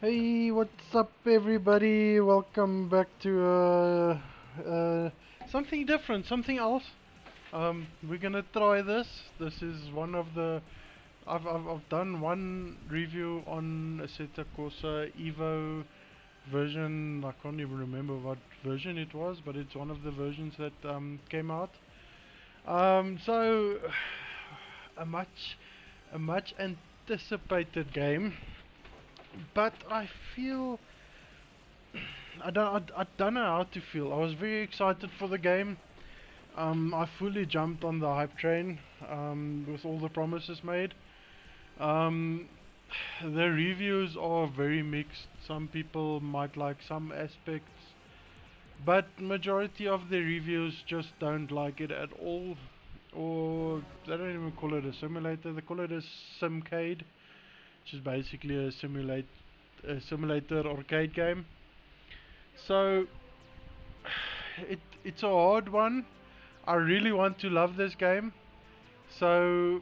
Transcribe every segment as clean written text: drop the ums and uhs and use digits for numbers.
Hey, what's up, everybody? Welcome back to something different, something else. We're gonna try this. This is one of the. I've done one review on Assetto Corsa Evo version. I can't even remember what version it was, but it's one of the versions that came out. So a much anticipated game, but I feel I don't know how to feel. I was very excited for the game. I fully jumped on the hype train with all the promises made. Um, the reviews are very mixed. Some people might like some aspects, but majority of the reviews just don't like it at all. Or they don't even call it a simulator. They call it a simcade, which is basically a simulator arcade game. So it's a hard one. I really want to love this game, so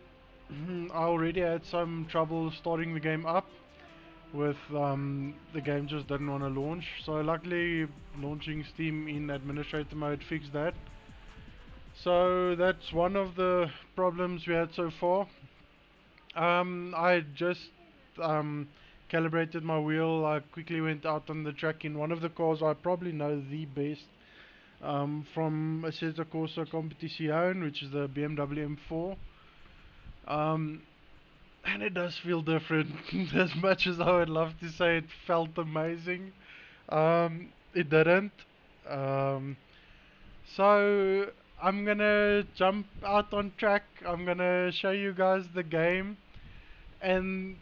I already had some trouble starting the game up with the game just didn't want to launch. So luckily launching Steam in administrator mode fixed that. So that's one of the problems we had so far. I just um, calibrated my wheel. I quickly went out on the track in one of the cars I probably know the best from Assetto Corsa Competizione, which is the BMW M4. Um, and it does feel different. As much as I would love to say it felt amazing, it didn't. Um, so I'm gonna jump out on track. I'm gonna show you guys the game, and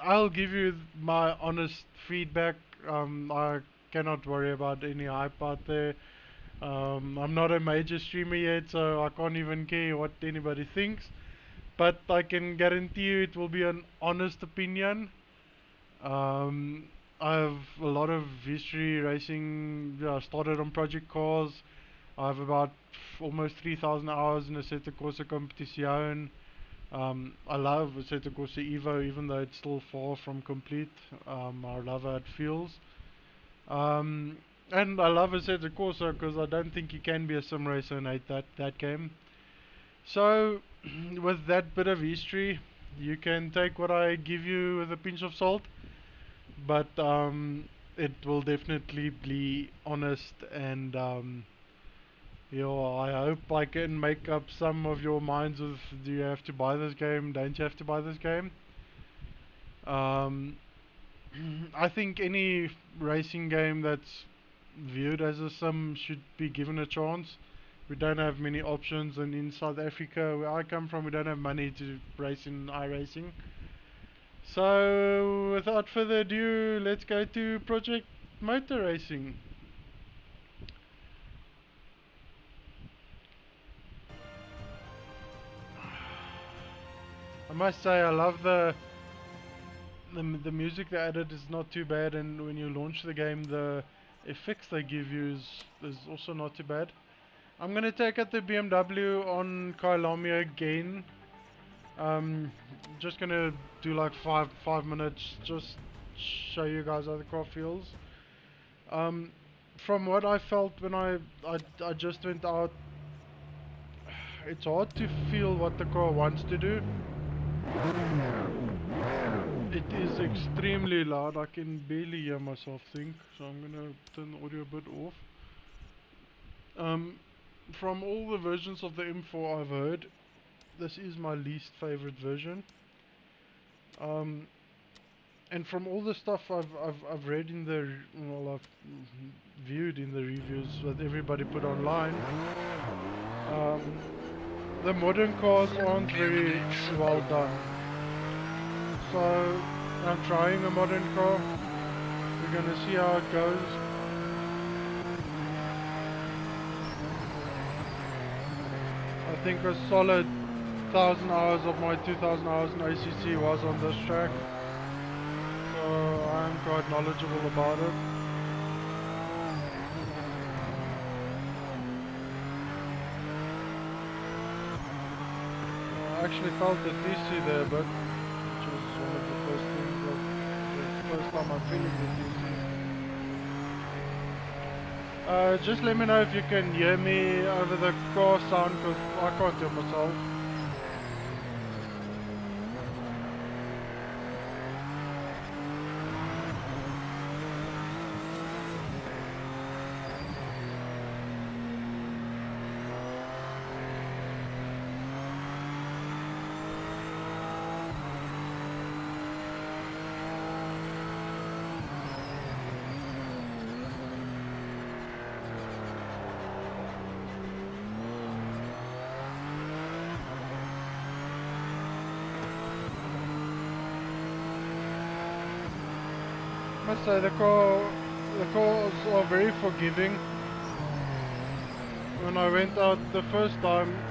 I'll give you my honest feedback. I cannot worry about any hype out there. I'm not a major streamer yet, so I can't even care what anybody thinks. But I can guarantee you it will be an honest opinion. I have a lot of history racing. Yeah, I started on project cars. I have about almost 3,000 hours in Assetto Corsa Competizione. I love Assetto Corsa Evo, even though it's still far from complete. I love how it feels. Um, and I love Assetto Corsa because I don't think you can be a sim racer and hate that game. So, with that bit of history, you can take what I give you with a pinch of salt, but it will definitely be honest and I hope I can make up some of your minds with do you have to buy this game, don't you have to buy this game. Um, I think any racing game that's viewed as a sim should be given a chance. We don't have many options, and in South Africa, where I come from, we don't have money to race in iRacing. So, without further ado, let's go to Project Motor Racing. I must say, I love the music they added is not too bad, and when you launch the game, the effects they give you is also not too bad. I'm gonna take out the BMW on Kailami again. Just gonna do like five minutes, just show you guys how the car feels. Um, from what I felt when I just went out, it's hard to feel what the car wants to do. It is extremely loud. I can barely hear myself think, so I'm gonna turn the audio a bit off. From all the versions of the M4 I've heard, this is my least favorite version. And from all the stuff I've read in the I've viewed in the reviews that everybody put online, um, the modern cars aren't very well done. So I'm trying a modern car. We're gonna see how it goes. I think a solid 1,000 hours of my 2,000 hours in ACC was on this track, so I'm quite knowledgeable about it. I actually felt the DC there, but which was one of the first things that first time I'm feeling the TC. Just let me know if you can hear me over the car sound, because I can't hear myself. I must say the cars are very forgiving. When I went out the first time,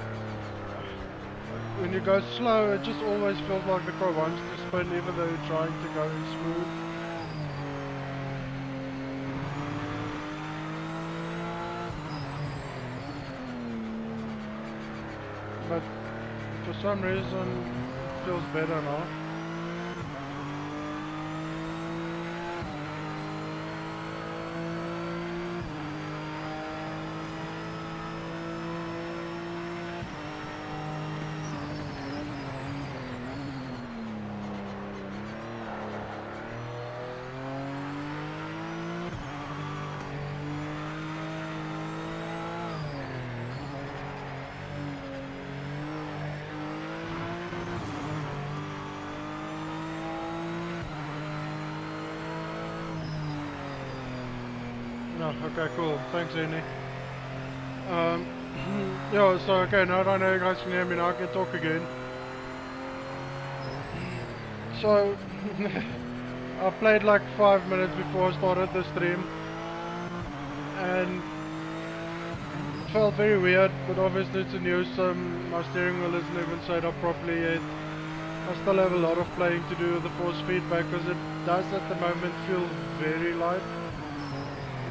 when you go slow, it just always feels like the car wants to spin even though you're trying to go smooth. But for some reason it feels better now. No, okay, cool. Thanks, Andy. Yeah, so okay, now that I know you guys can hear me, now I can talk again. So, I played like 5 minutes before I started the stream, and it felt very weird, but obviously it's a new sim, my steering wheel isn't even set up properly yet. I still have a lot of playing to do with the force feedback, because it does at the moment feel very light.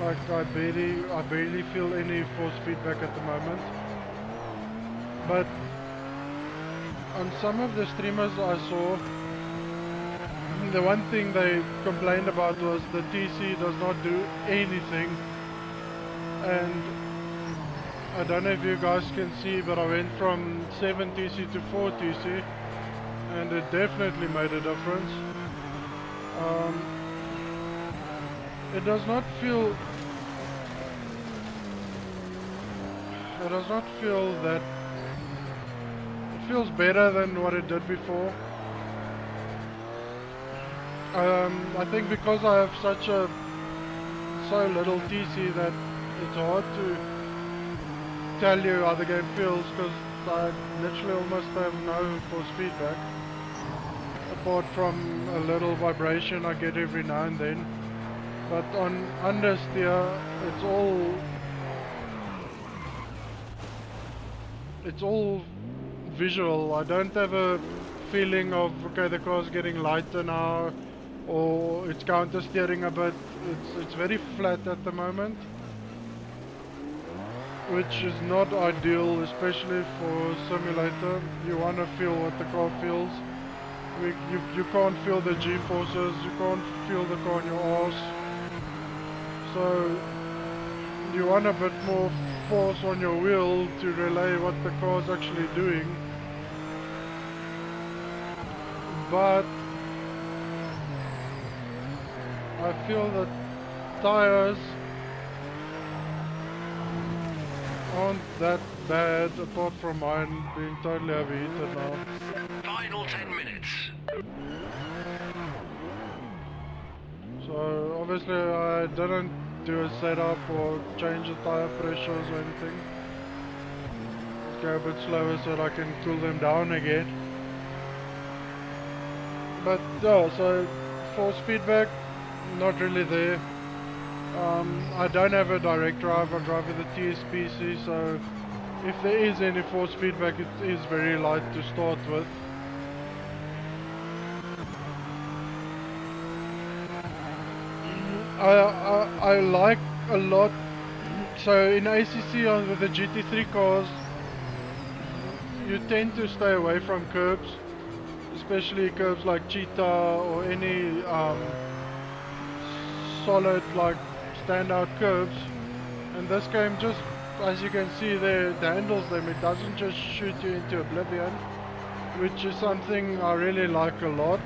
Like I barely feel any force feedback at the moment. But on some of the streamers I saw, the one thing they complained about was the TC does not do anything. And I don't know if you guys can see, but I went from 7 TC to 4 TC, and it definitely made a difference. It does not feel that. It feels better than what it did before. I think because I have so little TC that it's hard to tell you how the game feels, because I literally almost have no force feedback, apart from a little vibration I get every now and then. But on understeer, it's all visual. I don't have a feeling of, okay, the car's getting lighter now, or it's counter steering a bit. It's very flat at the moment, which is not ideal, especially for simulator. You want to feel what the car feels. You can't feel the G-forces, you can't feel the car on your arse. So you want a bit more force on your wheel to relay what the car's actually doing. But I feel that tires aren't that bad, apart from mine being totally overheated now. Final 10 minutes. So obviously I didn't do a setup or change the tire pressures or anything. Let's go a bit slower so that I can cool them down again. But yeah, so force feedback, not really there. I don't have a direct drive, I drive with a TS-PC, so if there is any force feedback, it is very light to start with. I like a lot, so in ACC with the GT3 cars, you tend to stay away from curbs, especially curbs like Cheetah or any solid, like standout curves. And this game just, as you can see there, it handles them. It doesn't just shoot you into oblivion, which is something I really like a lot.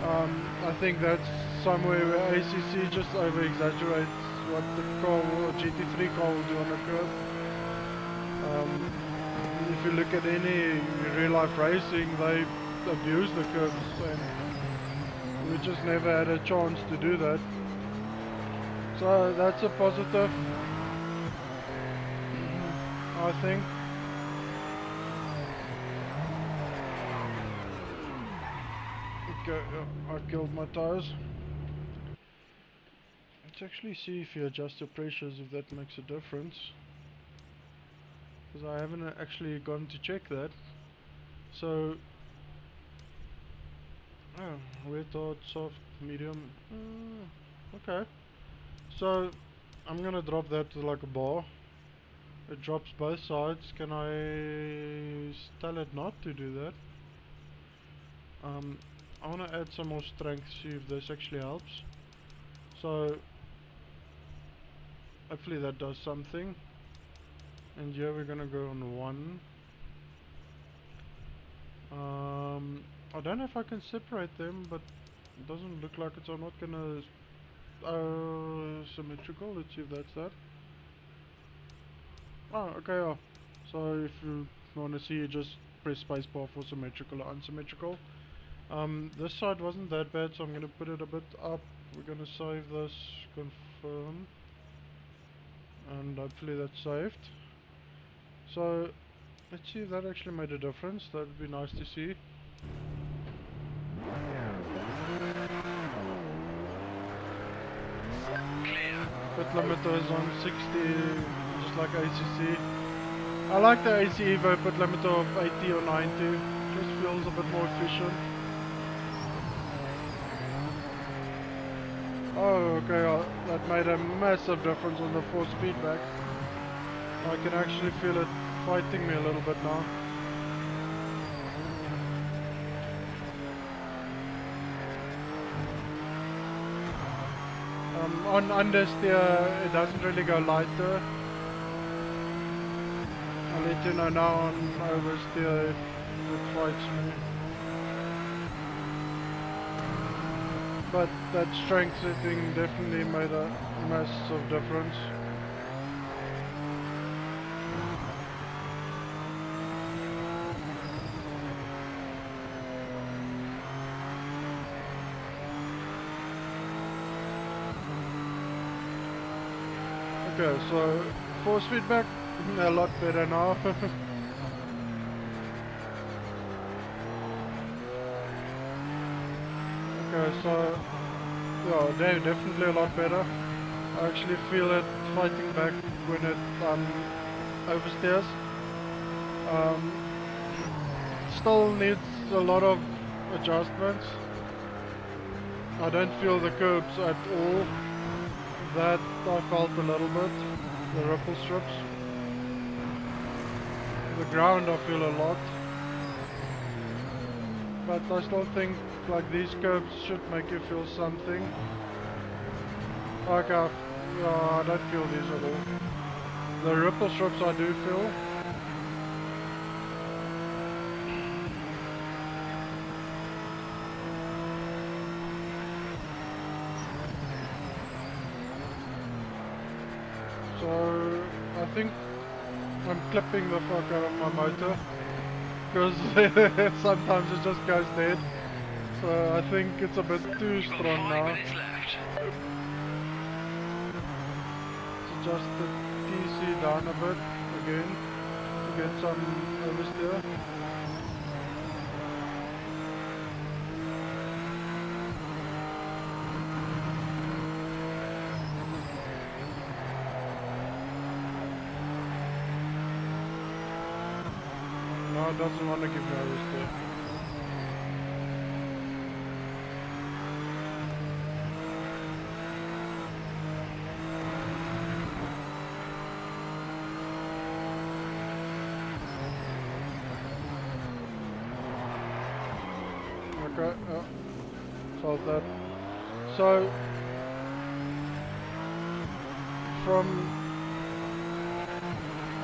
I think that's somewhere where ACC just over-exaggerates what the car or GT3 car will do on a curve. If you look at any real-life racing, they abuse the curves, and we just never had a chance to do that. So that's a positive, I think. Okay, I killed my tires. Let's actually see if you adjust your pressures, if that makes a difference. Because I haven't actually gone to check that. So, wet, hard, soft, medium. Okay. So, I'm gonna drop that to like a bar. It drops both sides. Can I tell it not to do that? I want to add some more strength, see if this actually helps. So hopefully that does something. And here we're gonna go on 1. I don't know if I can separate them, but it doesn't look like it, so I'm not gonna symmetrical. Let's see if that's that. Oh, okay, yeah. So if you want to see, you just press spacebar for symmetrical or unsymmetrical. This side wasn't that bad, so I'm gonna put it a bit up. We're gonna save this, confirm, and hopefully that's saved. So let's see if that actually made a difference. That would be nice to see. Pit limiter is on 60, just like ACC. I like the AC Evo pit limiter of 80 or 90. Just feels a bit more efficient. Oh, okay, that made a massive difference on the force feedback. I can actually feel it fighting me a little bit now. On understeer, it doesn't really go lighter. I'll let you know now on oversteer if it fights me. But that strength setting definitely made a massive difference. Okay, so force feedback a lot better now. Okay, so yeah, they're definitely a lot better. I actually feel it fighting back when it oversteers. Still needs a lot of adjustments. I don't feel the curbs at all. That I felt a little bit, the ripple strips. The ground I feel a lot. But I still think like these curbs should make you feel something. Like I don't feel these at all. The ripple strips I do feel. So I think I'm clipping the fuck out of my motor because sometimes it just goes dead. So I think it's a bit too strong now. Adjust the TC down a bit again to get some oversteer. No, it doesn't want to give me oversteer. Okay, felt that. So from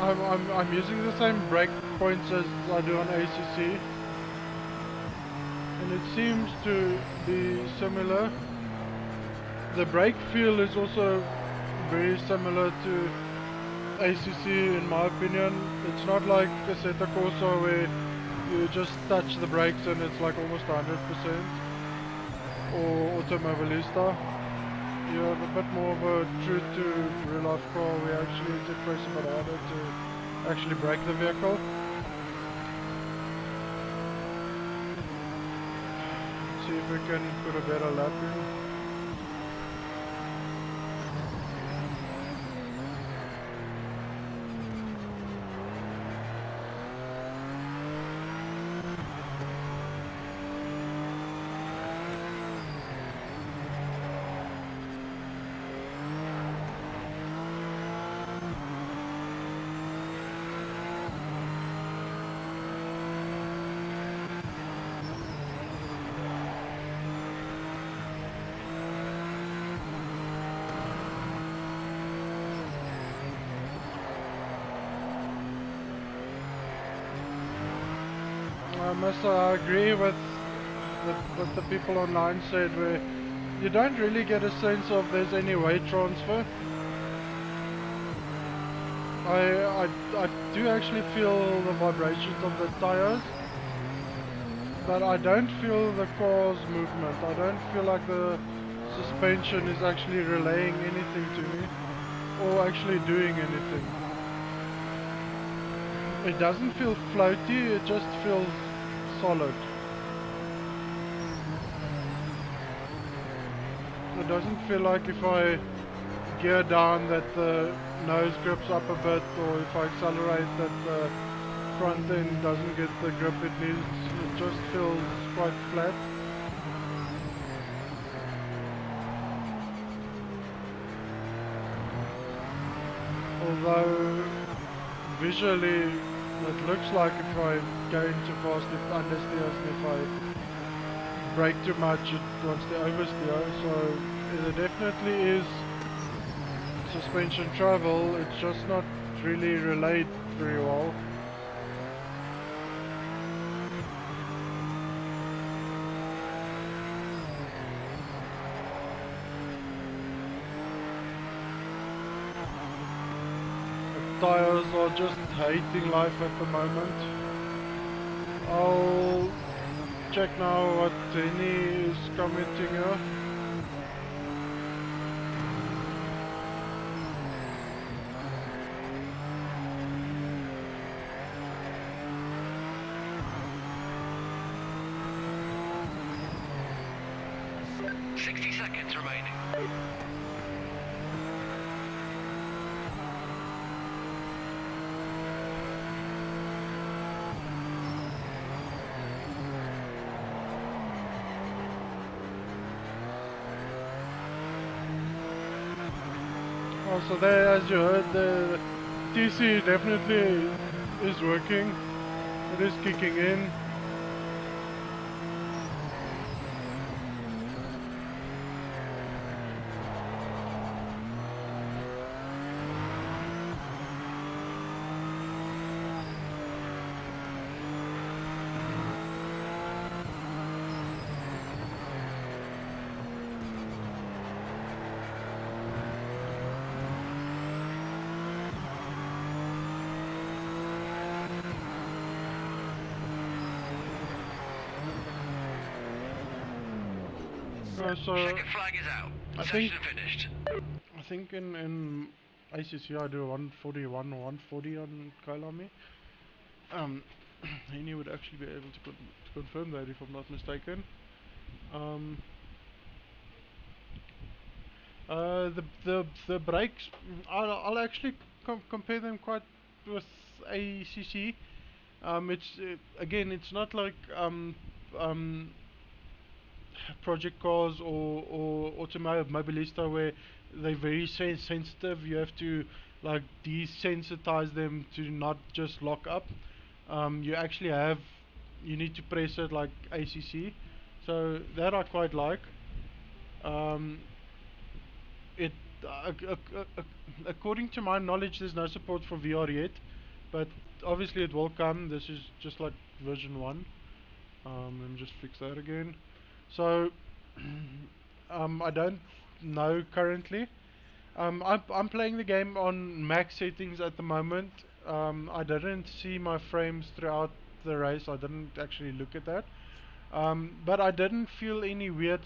I'm using the same brake points as I do on ACC, and it seems to be similar. The brake feel is also very similar to ACC in my opinion. It's not like Assetto Corsa where you just touch the brakes and it's like almost 100%, or Automobilista. You have a bit more of a true to real life car where you actually need to press a bit harder to actually brake the vehicle. See if we can put a better lap in. I must agree with what the people online said, where you don't really get a sense of there's any weight transfer. I do actually feel the vibrations of the tires, but I don't feel the car's movement. I don't feel like the suspension is actually relaying anything to me, or actually doing anything. It doesn't feel floaty, it just feels solid. It doesn't feel like if I gear down that the nose grips up a bit, or if I accelerate that the front end doesn't get the grip it needs. It just feels quite flat. Although visually it looks like if I go in too fast it understeers, and if I brake too much it wants to oversteer, so there definitely is suspension travel, it's just not really relayed very well. Tires are just hating life at the moment. I'll check now what Denny is commenting here. So there, as you heard, the TC definitely is working. It is kicking in. So Second flag is out. Session finished. I think in ACC I do 141 or 140 on Kailami. He would actually be able to confirm that if I'm not mistaken. The brakes, I'll actually compare them quite with ACC. It's again, it's not like project cars or Automobilista where they're very sensitive. You have to like desensitize them to not just lock up. You actually you need to press it like ACC, so that I quite like. It according to my knowledge, there's no support for VR yet, but obviously it will come. This is just like version 1. Let me just fix that again. So, I don't know currently. I'm playing the game on max settings at the moment. I didn't see my frames throughout the race. I didn't actually look at that. But I didn't feel any weird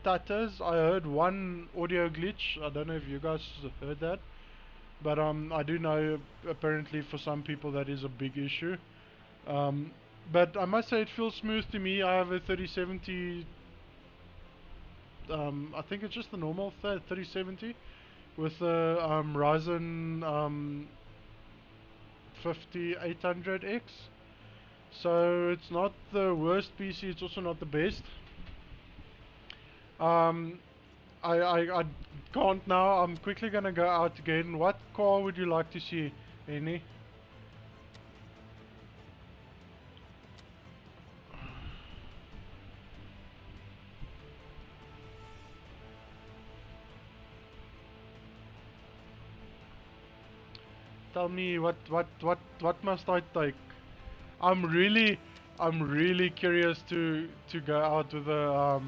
stutters. I heard one audio glitch. I don't know if you guys heard that. But I do know apparently for some people that is a big issue. But I must say it feels smooth to me. I have a 3070. I think it's just the normal 3070 with the Ryzen 5800X. So it's not the worst PC. It's also not the best. Um, I can't now. I'm quickly gonna go out again. What car would you like to see, Annie? Tell me what must I take? I'm really curious to go out with a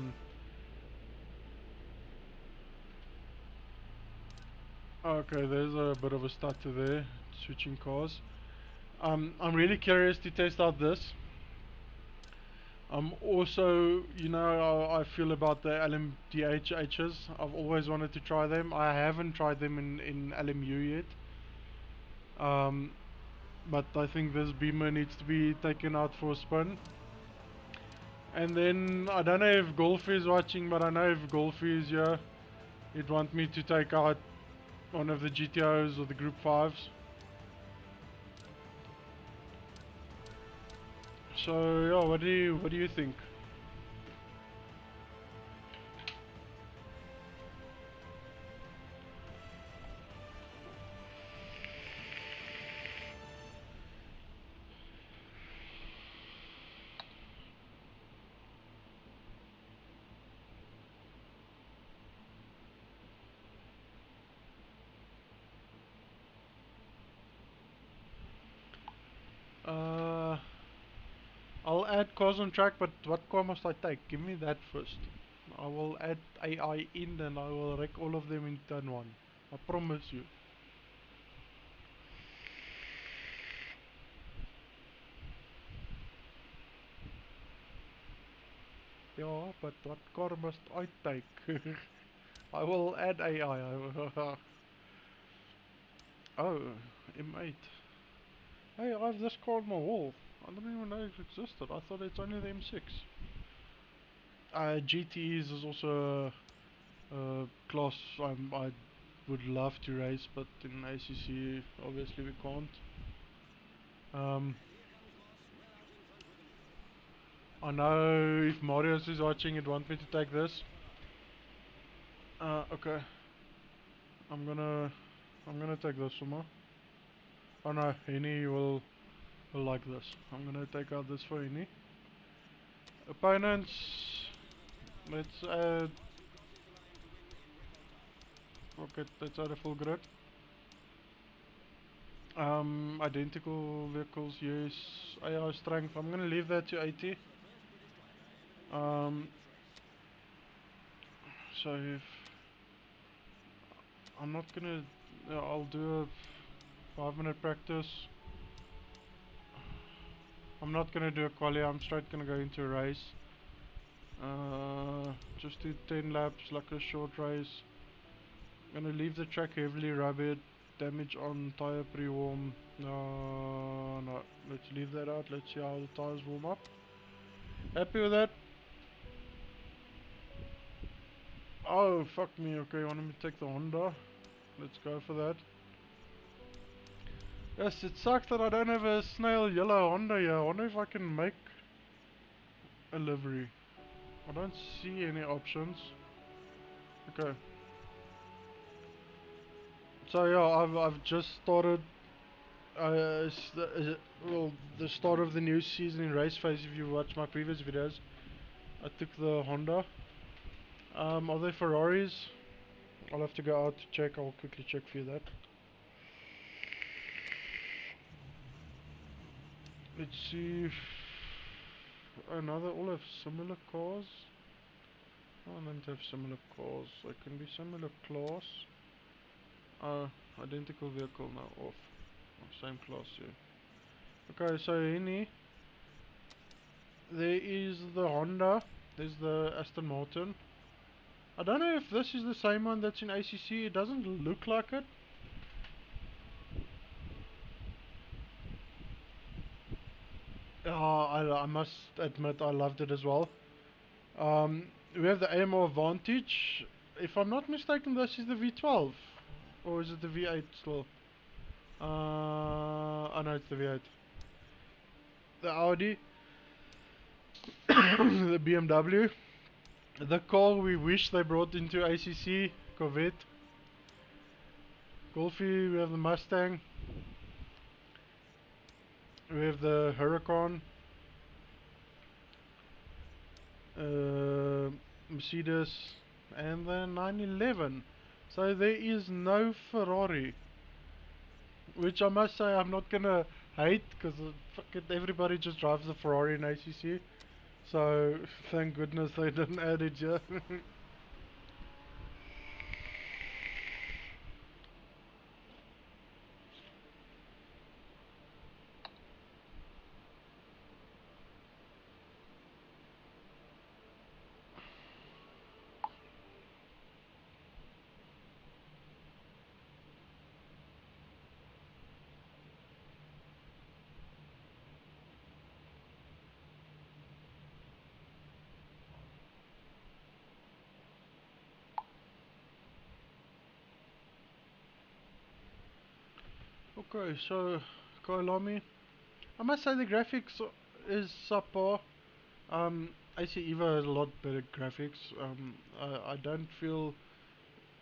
Okay, there's a bit of a stutter there, switching cars. I'm really curious to test out this. Also, you know how I feel about the LMDHHs. I've always wanted to try them. I haven't tried them in LMU yet. But I think this Beamer needs to be taken out for a spin. And then, I don't know if Golf is watching, but I know if Golf is here, he'd want me to take out one of the GTOs or the Group 5s. So yeah, what do you think? I'll add cars on track, but what car must I take? Give me that first. I will add AI in and I will wreck all of them in turn 1. I promise you. Yeah, but what car must I take? I will add AI. Oh, M8. Hey, I have this car on my wall. I didn't even know it existed. I thought it's only the M6. GTEs is also a class I would love to race, but in ACC obviously we can't. I know if Marius is watching, he'd want me to take this. Okay. I'm gonna take this one more. Oh no, Henny will like this. I'm gonna take out this for Henny. Opponents. Let's add. Okay, let's add a full grid. Identical vehicles, yes. AI strength. I'm gonna leave that to 80. So if I'm not gonna, I'll do a 5-minute practice. I'm not gonna do a quali. I'm straight gonna go into a race. Just do 10 laps like a short race. Gonna leave the track heavily rubbed. Damage on tire pre-warm. No. Let's leave that out. Let's see how the tires warm up. Happy with that? Oh, fuck me. Okay, you want me to take the Honda? Let's go for that. Yes, it sucks that I don't have a snail yellow Honda here. I wonder if I can make a livery. I don't see any options. Okay. So yeah, I've just started. Well, the start of the new season in race phase. If you watch my previous videos, I took the Honda. Are they Ferraris? I'll have to go out to check. I'll quickly check for you that. Let's see if another all have similar cars. I don't have similar cars. I can be similar class. Identical vehicle now off. Same class here. Okay, so there is the Honda. There's the Aston Martin. I don't know if this is the same one that's in ACC. It doesn't look like it. I must admit I loved it as well. We have the AMR Vantage. If I'm not mistaken, this is the V12. Or is it the V8 still? I know it's the V8. The Audi. The BMW. The car we wish they brought into ACC. Corvette. Golfy, we have the Mustang. We have the Huracan. Mercedes. And the 911. So there is no Ferrari. Which I must say I'm not gonna hate, because everybody just drives a Ferrari in ACC. So thank goodness they didn't add it here. Okay, so Koilami. I must say the graphics is subpar. AC Evo has a lot better graphics. I don't feel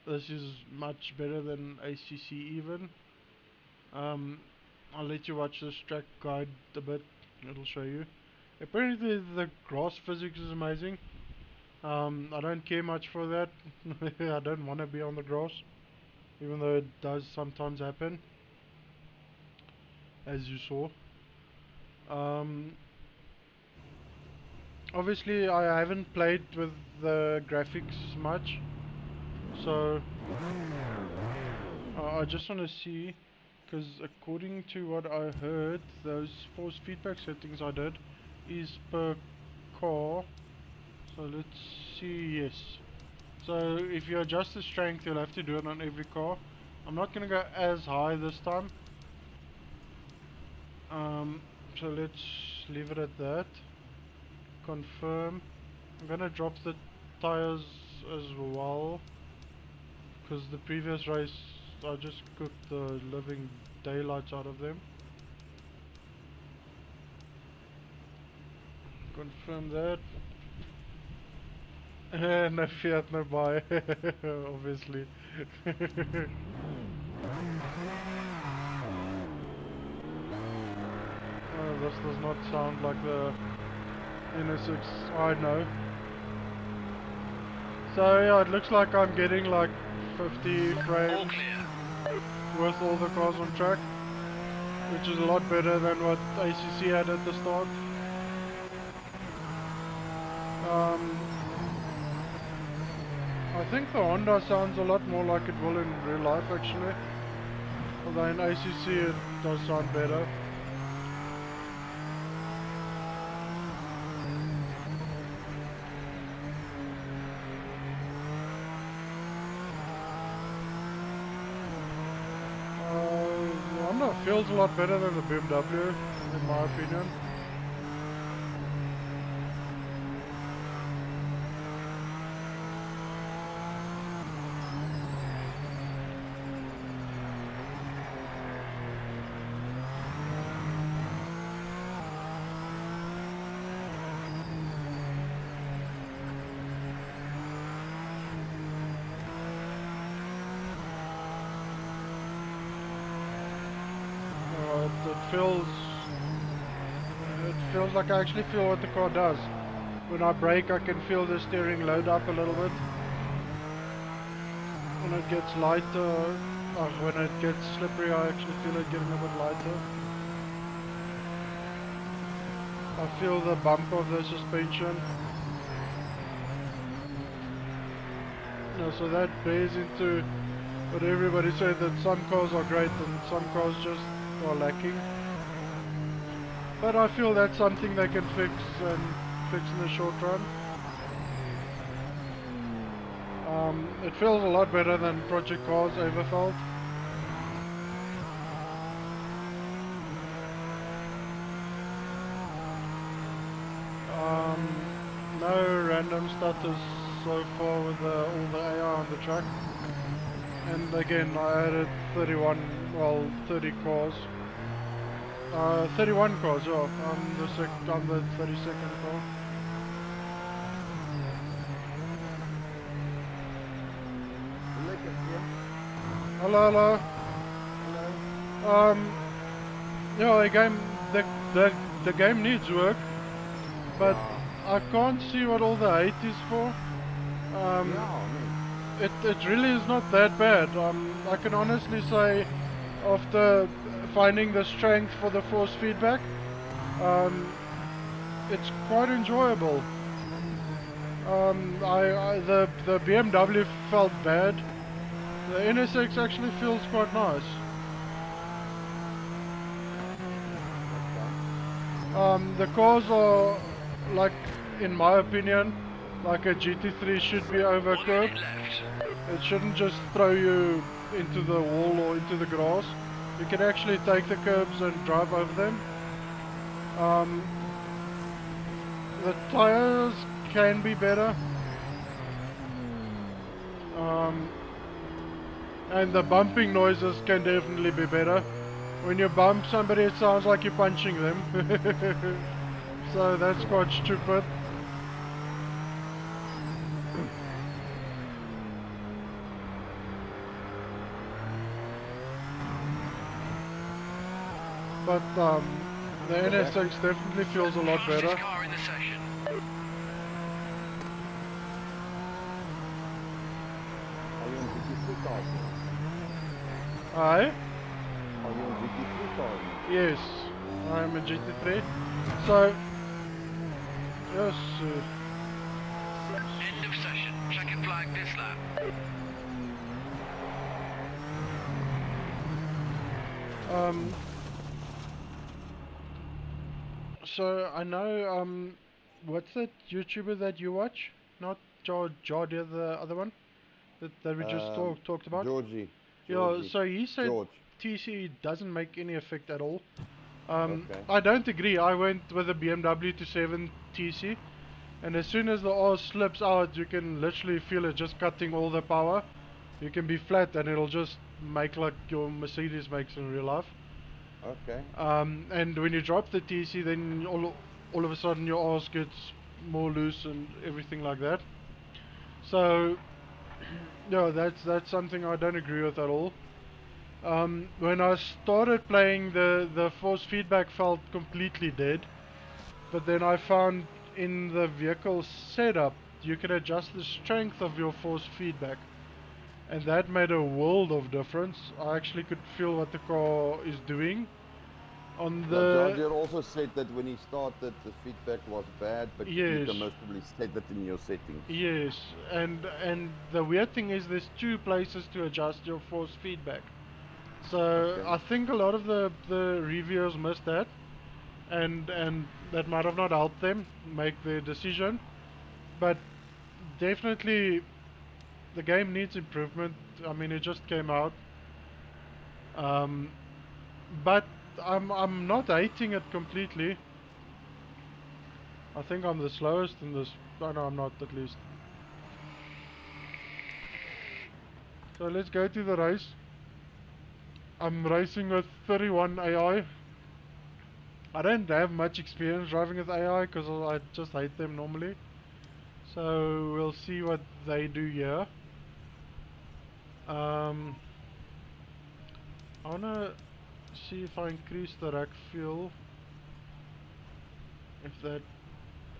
this is much better than ACC even. I'll let you watch this track guide a bit. It'll show you. Apparently the grass physics is amazing. I don't care much for that. I don't want to be on the grass, even though it does sometimes happen, as you saw. Obviously I haven't played with the graphics much, so I just want to see, because according to what I heard, those force feedback settings I did is per car. So let's see. Yes, so if you adjust the strength, you'll have to do it on every car. I'm not gonna go as high this time, so let's leave it at that. Confirm. I'm gonna drop the tires as well, because the previous race I just cooked the living daylights out of them. Confirm that. No Fiat, no buy. Obviously. This does not sound like the NSX I know. So yeah, it looks like I'm getting like 50 frames with all the cars on track, which is a lot better than what ACC had at the start. I think the Honda sounds a lot more like it will in real life actually, although in ACC it does sound better. The Honda feels a lot better than the BMW in my opinion. It feels like I actually feel what the car does. When I brake, I can feel the steering load up a little bit. when it gets lighter, when it gets slippery, I actually feel it getting a bit lighter. I feel the bump of the suspension. So that bears into what everybody said, that some cars are great and some cars just are lacking. But I feel that's something they can fix in the short run. It feels a lot better than Project Cars ever felt. No random stutters so far with all the AI on the track. And again, I added 30 cars. 31 cars, yeah, on the 32nd car. Hello, hello. Yeah, the game needs work, but I can't see what all the hate is for. It really is not that bad. I can honestly say, after finding the strength for the force feedback, it's quite enjoyable. The BMW felt bad. The NSX actually feels quite nice. The cars are, like, in my opinion, like a GT3 should be overcurbed. It shouldn't just throw you into the wall or into the grass. You can actually take the curbs and drive over them. The tires can be better. And the bumping noises can definitely be better. When you bump somebody, it sounds like you're punching them. So that's quite stupid. But the NSX definitely feels a lot better. Aye? Are you on GT3 car? Yes, I'm a GT3. So, yes. End of session. Checkered flag this lap. So I know, what's that YouTuber that you watch? Not Jordi, the other one that we just talked about. Georgie. Yeah, so he said George. TC doesn't make any effect at all. Okay. I don't agree. I went with a BMW to 7 TC, and as soon as the R slips out, you can literally feel it just cutting all the power. You can be flat and it'll just make like your Mercedes makes in real life. Okay. And when you drop the TC, then all of a sudden your arse gets more loose and everything like that. So, yeah, that's something I don't agree with at all. When I started playing, the force feedback felt completely dead. But then I found in the vehicle setup, you can adjust the strength of your force feedback. And that made a world of difference. I actually could feel what the car is doing. On the... Georgie also said that when he started, the feedback was bad, but you Yes. can most probably set that in your settings. Yes, and the weird thing is there's two places to adjust your force feedback. So Okay. I think a lot of the reviewers missed that, and that might have not helped them make their decision. But definitely the game needs improvement. I mean, it just came out, but I'm not hating it completely. I think I'm the slowest in this. Oh, no, I'm not, at least. So let's go to the race. I'm racing with 31 AI. I don't have much experience driving with AI because I just hate them normally. So we'll see what they do here. I wanna see if I increase the rack fuel. If that,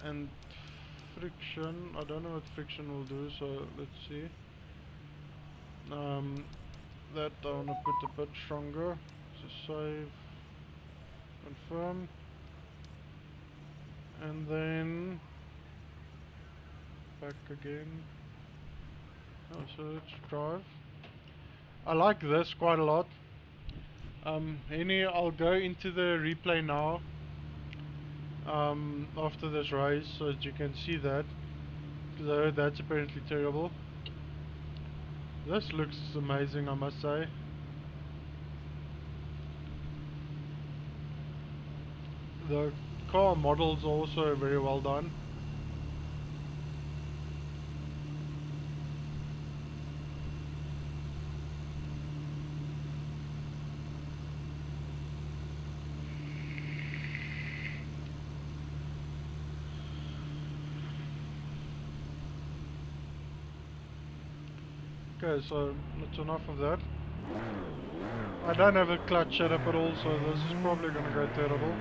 and friction, I don't know what friction will do, so let's see. That I want to put a bit stronger. So save, confirm, and then back again. So let's drive. I like this quite a lot. Henny, I'll go into the replay now. After this race, so that you can see that. Because I heard that's apparently terrible. This looks amazing, I must say. The car models are also very well done. Okay, so that's enough of that. I don't have a clutch setup at all, so this is probably gonna go terrible.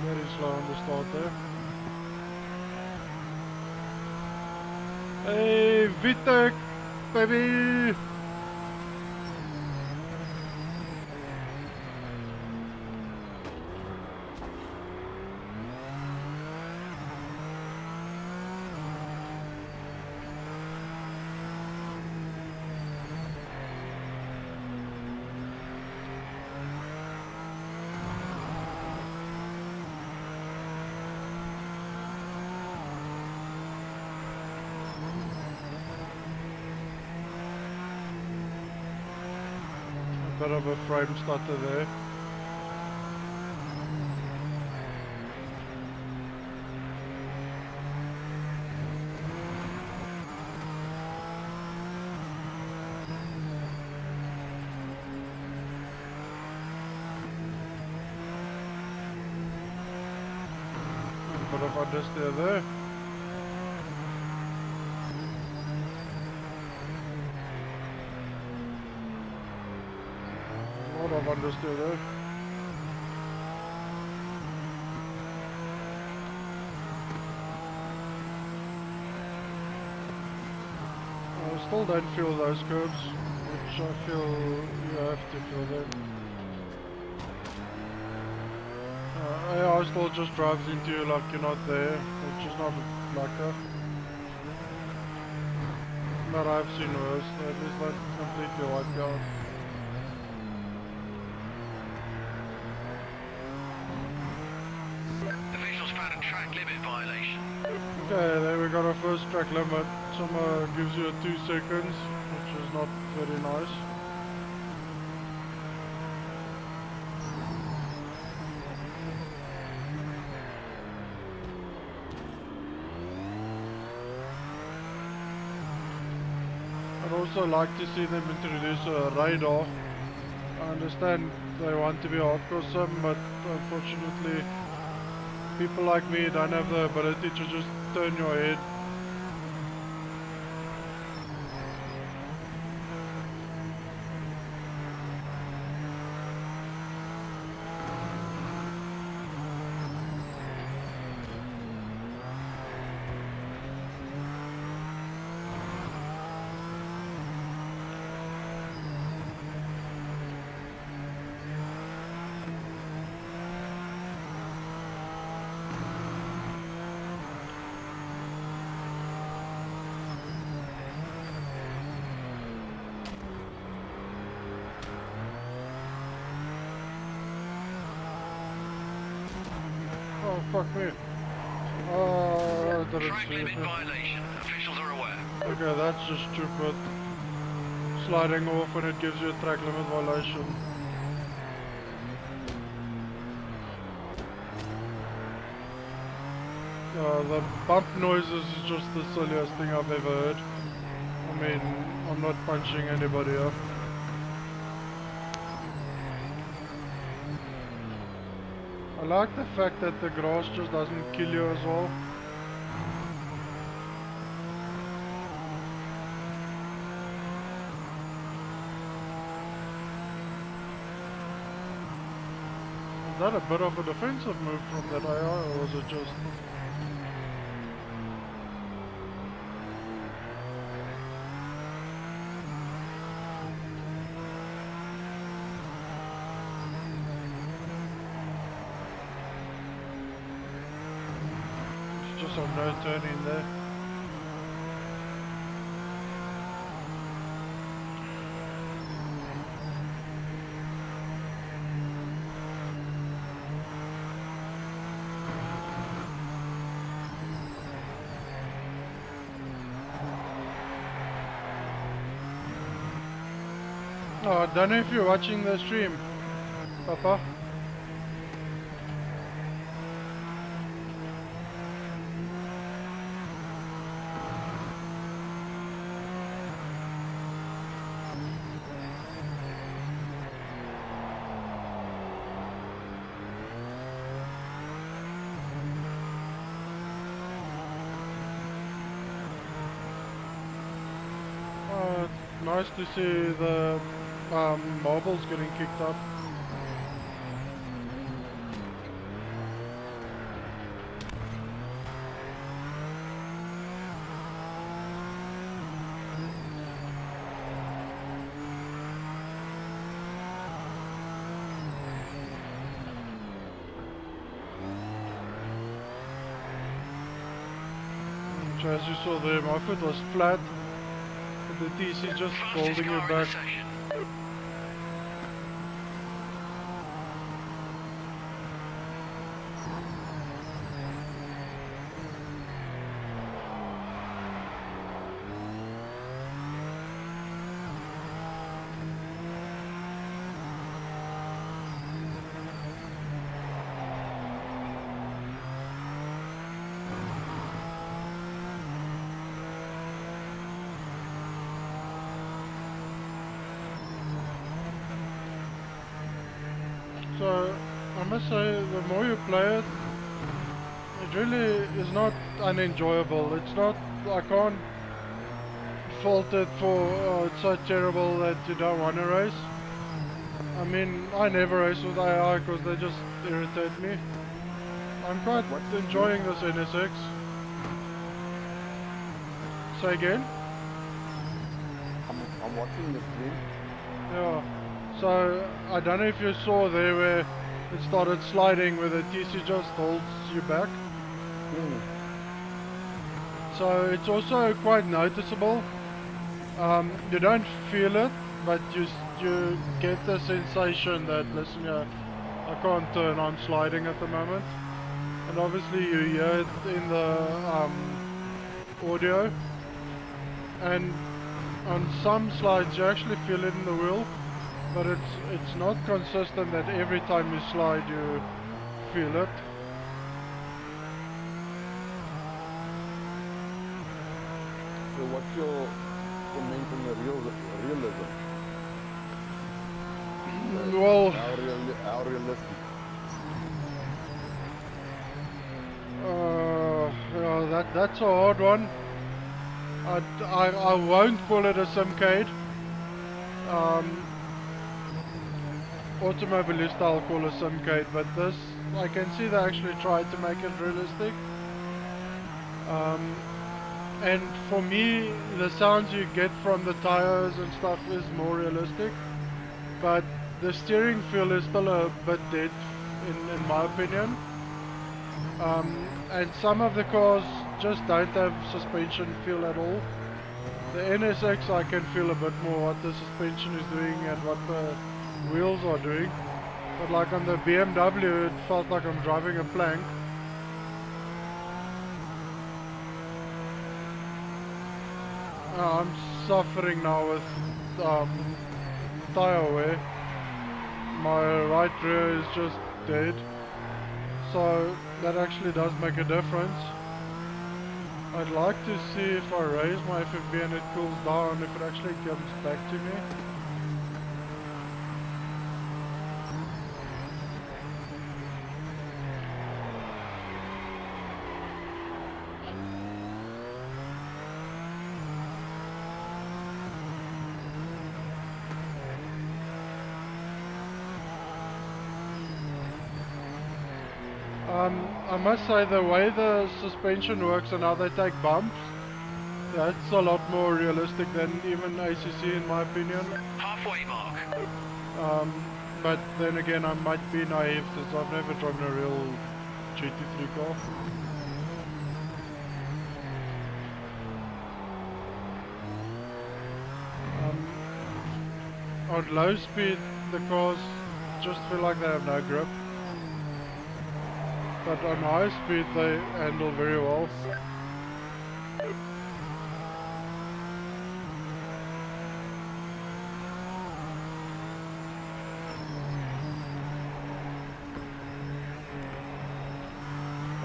Very slow on the start there. Hey, Vitek, baby! Bit of a frame stutter there. Bit of understeer there. Lot of understeer there. I still don't feel those curves, which I feel you have to feel them. AI still just drives into you like you're not there, which is not like that. But I've seen worse, at least not completely wiped out. Officials found a track limit violation. Okay, there we got our first track limit. Somehow gives you 2 seconds, which is not very nice. I'd also like to see them introduce a radar. I understand they want to be hardcore sim, but unfortunately people like me don't have the ability to just turn your head. Oh, fuck me. Oh, I didn't Track see limit it. violation. Officials are aware. Okay, that's just stupid. Sliding off when it gives you a track limit violation. The bump noises is just the silliest thing I've ever heard. I mean, I'm not punching anybody up. I like the fact that the grass just doesn't kill you as well. Is that a bit of a defensive move from that AI, or was it just... It's just a no turning there. Oh, I don't know if you're watching the stream, Papa. Nice to see the marbles getting kicked up. So as you saw there, my foot was flat. The TC just holding it back. So I must say, the more you play it, it really is not unenjoyable. It's not, I can't fault it for, oh, it's so terrible that you don't want to race. I mean, I never race with AI because they just irritate me. I'm quite enjoying this NSX. Say again? I'm watching the stream. Yeah. So I don't know if you saw there where it started sliding, where the TC just holds you back. So it's also quite noticeable. You don't feel it, but you get the sensation that, listen here, I can't turn, I'm sliding at the moment. And obviously you hear it in the audio. And on some slides you actually feel it in the wheel, but it's not consistent that every time you slide you feel it. So what's your comment on the realism? Well, how realistic? yeah, that's a hard one. I won't call it a simcade. Automobilista I'll call a simcade, but this, I can see they actually tried to make it realistic. And for me, the sounds you get from the tires and stuff is more realistic. But the steering feel is still a bit dead, in my opinion. And some of the cars just don't have suspension feel at all. The NSX I can feel a bit more what the suspension is doing and what the wheels are doing. But like on the BMW, it felt like I'm driving a plank. I'm suffering now with tire wear. My right rear is just dead. So that actually does make a difference. I'd like to see if I raise my FFB and it cools down, if it actually comes back to me. I must say the way the suspension works and how they take bumps, that's a lot more realistic than even ACC in my opinion. Halfway mark. But then again, I might be naive because I've never driven a real GT3 car. On low speed, the cars just feel like they have no grip. But on high speed, they handle very well.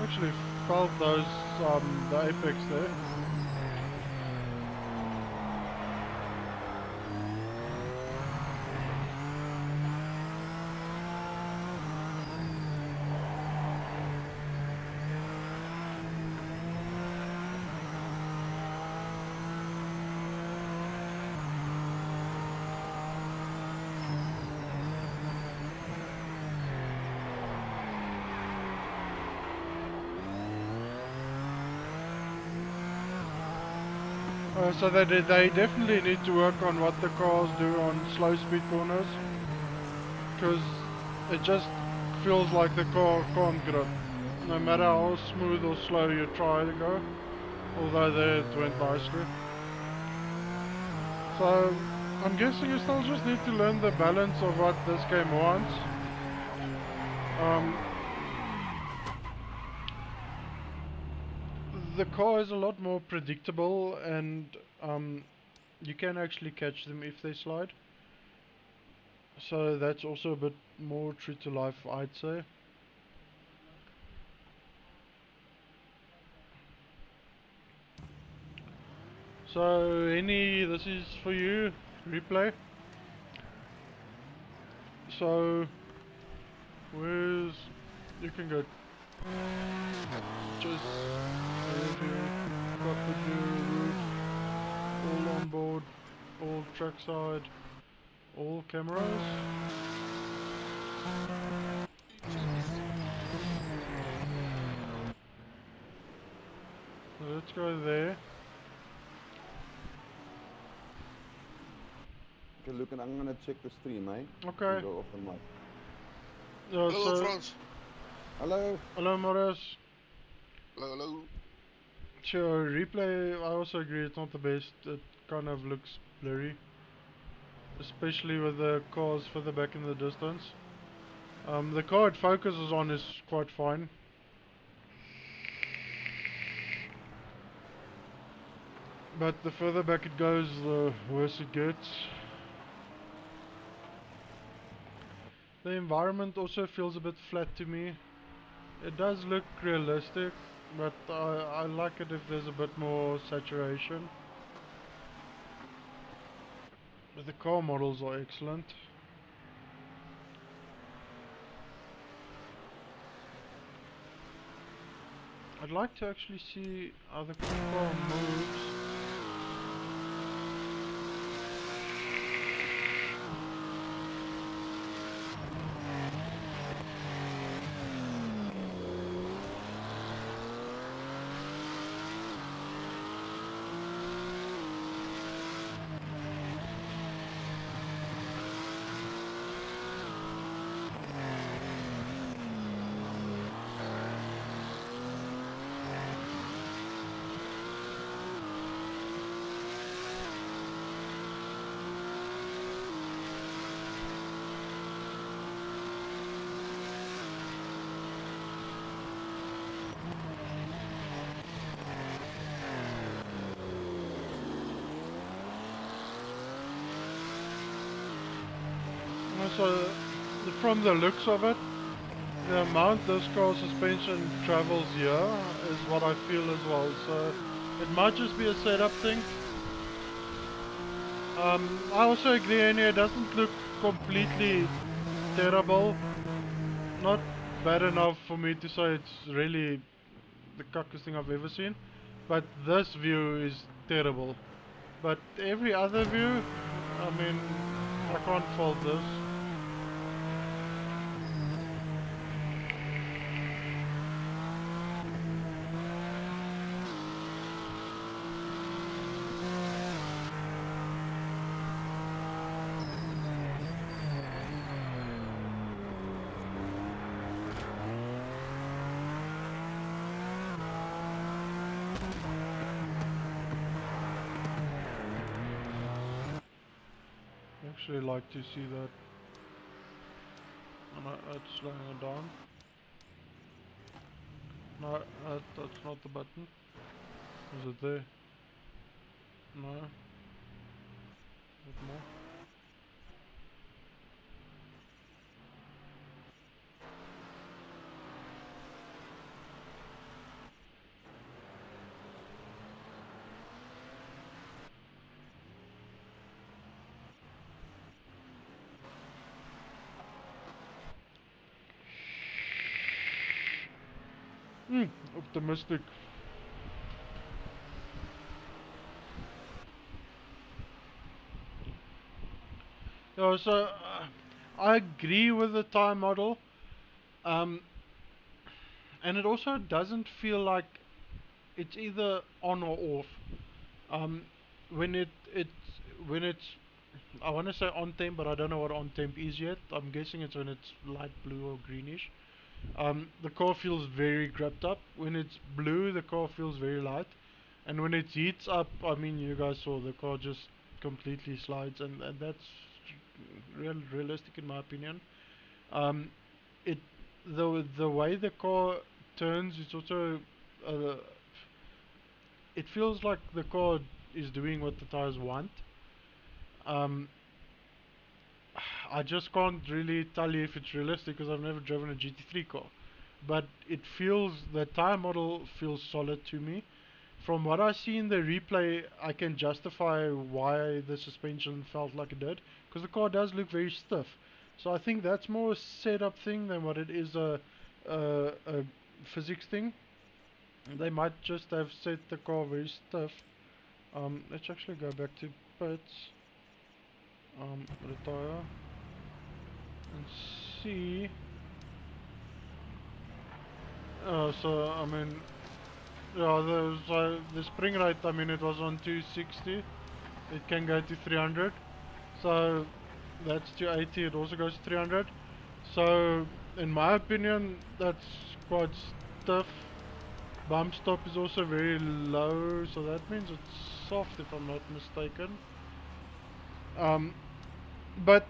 Actually felt those, the apex there. So they definitely need to work on what the cars do on slow speed corners, because it just feels like the car can't grip, no matter how smooth or slow you try to go, although there it went nicely. So I'm guessing you still just need to learn the balance of what this game wants. The car is a lot more predictable, and you can actually catch them if they slide. So that's also a bit more true to life, I'd say. So this is for you, replay. So you can go just cockpit view, roof, all on board, all trackside, all cameras. So let's go there. Okay, look, and I'm gonna check the stream, eh? Okay. Go off the mic. Hello, Frans. Hello. Hello, Morris. Hello, hello. Sure, replay, I also agree it's not the best. It kind of looks blurry, especially with the cars further back in the distance. The car it focuses on is quite fine. But the further back it goes, the worse it gets. The environment also feels a bit flat to me. It does look realistic, but I like it if there's a bit more saturation. But the car models are excellent. I'd like to actually see how the car moves. So, from the looks of it, the amount this car suspension travels here is what I feel as well. So, it might just be a setup thing. I also agree, and it doesn't look completely terrible. Not bad enough for me to say it's really the cuckest thing I've ever seen. But this view is terrible. But every other view, I mean, I can't fault this. actually like to see that. Oh, no, that's slowing it down. No, that's not the button. Is it there? No. A bit more. Optimistic. Yeah, so I agree with the time model, um, and it also doesn't feel like it's either on or off. Um, when it's I want to say on temp, but I don't know what on temp is yet. I'm guessing it's when it's light blue or greenish. The car feels very gripped up. When it's blue, the car feels very light, and when it heats up, I mean, you guys saw the car just completely slides, and that's realistic in my opinion. Um, it the way the car turns, it's also uh, it feels like the car is doing what the tires want. Um, I just can't really tell you if it's realistic because I've never driven a GT3 car, but it feels the tire model feels solid to me. From what I see in the replay, I can justify why the suspension felt like it did, because the car does look very stiff. So I think that's more a setup thing than what it is a physics thing. They might just have set the car very stiff. Let's actually go back to pits, retire, and see. So I mean, yeah, the spring rate, I mean, it was on 260. It can go to 300. So that's 280. It also goes to 300. So in my opinion, that's quite stiff. Bump stop is also very low, so that means it's soft if I'm not mistaken. But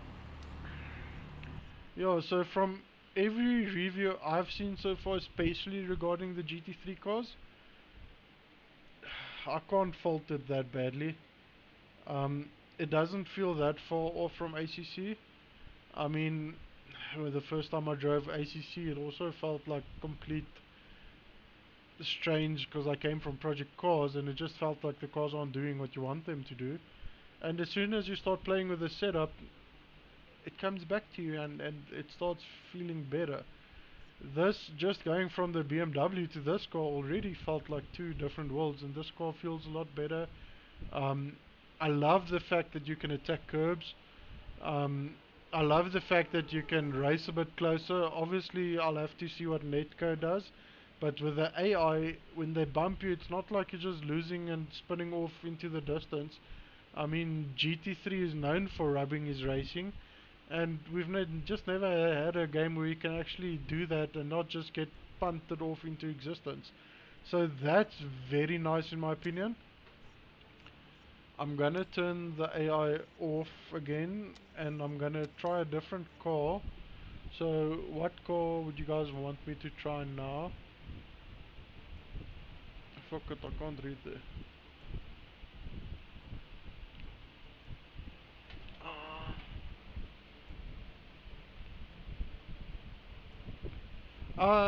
yeah, so from every review I've seen so far, especially regarding the GT3 cars, I can't fault it that badly. It doesn't feel that far off from ACC. I mean, the first time I drove ACC, it also felt like complete strange because I came from Project Cars and it just felt like the cars aren't doing what you want them to do. And as soon as you start playing with the setup, it comes back to you and it starts feeling better. This, just going from the BMW to this car, already felt like two different worlds, and this car feels a lot better. Um, I love the fact that you can attack curbs. Um, I love the fact that you can race a bit closer. Obviously, I'll have to see what Netcode does. But with the AI, when they bump you, it's not like you're just losing and spinning off into the distance. I mean, GT3 is known for rubbing his racing. And we've just never had a game where you can actually do that and not just get punted off into existence. So that's very nice in my opinion. I'm gonna turn the AI off again and I'm gonna try a different car. So what car would you guys want me to try now? Fuck it, I can't read there.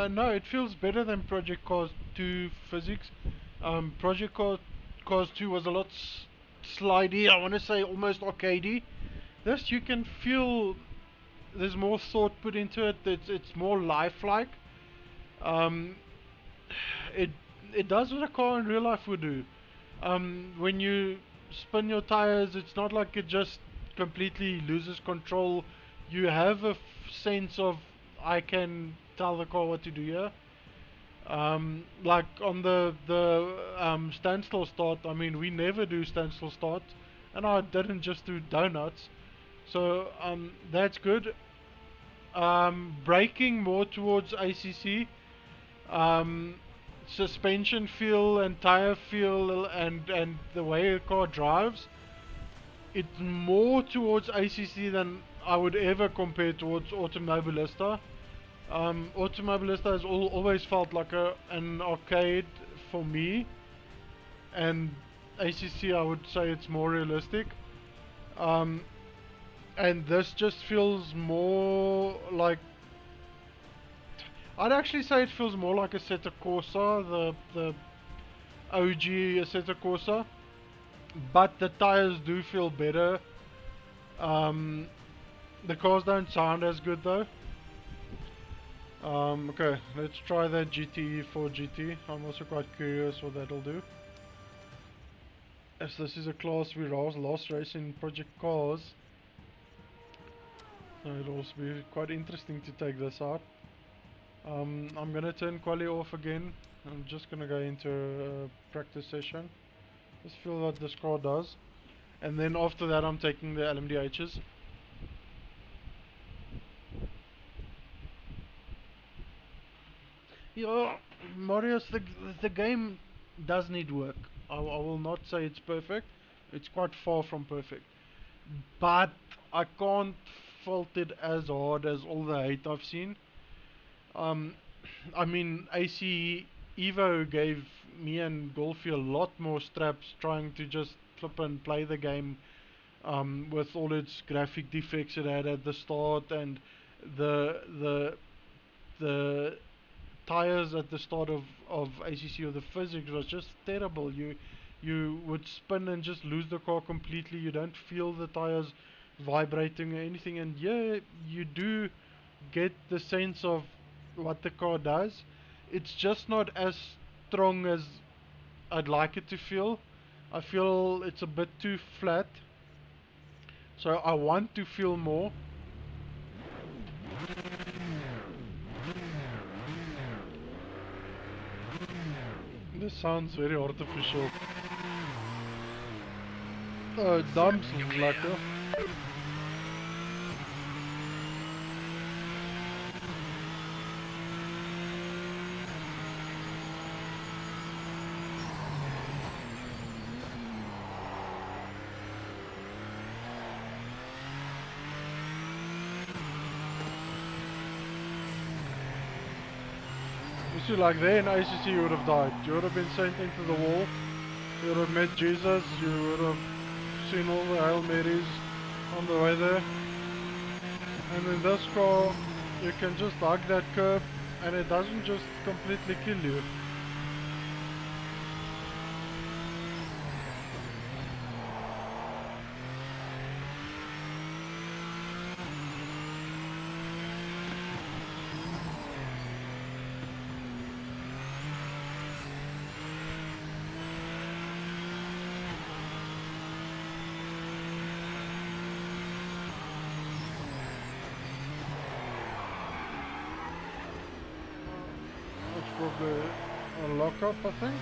No, it feels better than Project Cars 2 physics. Project Cars 2 was a lot slidey, I want to say almost arcadey. This you can feel there's more thought put into it. It's more lifelike. Um, it it does what a car in real life would do. When you spin your tires, it's not like it just completely loses control. You have a sense of I can tell the car what to do here. Like on the standstill start, I mean we never do standstill start, and I didn't just do donuts, so that's good. Braking more towards ACC. Um, Suspension feel and tire feel and the way the car drives. it's more towards ACC than I would ever compare towards Automobilista. Automobilista has always felt like an arcade for me, and ACC I would say it's more realistic. Um, and this just feels more like, I'd actually say it feels more like Assetto Corsa, the OG Assetto Corsa, but the tires do feel better. The cars don't sound as good though. Okay, let's try that GTE 4 GT. I'm also quite curious what that'll do. As this is a class we last race in Project Cars, so it'll also be quite interesting to take this out. I'm gonna turn quali off again. I'm just gonna go into a practice session. Just feel what this car does, and then after that I'm taking the LMDHs. Yeah, Marius, the game does need work. I will not say it's perfect. It's quite far from perfect, but I can't fault it as hard as all the hate I've seen. Um, I mean, AC Evo gave me and Golfy a lot more straps trying to just flip and play the game, with all its graphic defects it had at the start, and the the the tires at the start of ACC, or the physics was just terrible. You would spin and just lose the car completely. You don't feel the tires vibrating or anything, and yeah, you do get the sense of what the car does. It's just not as strong as I'd like it to feel. I feel it's a bit too flat, so I want to feel more. This sounds very artificial. Dumps is lekker. You see, like there in ACC you would have died. You would have been sent into the wall. You would have met Jesus. You would have seen all the Hail Marys on the way there. And in this car, you can just hug that curb and it doesn't just completely kill you. Probably a lockup, I think.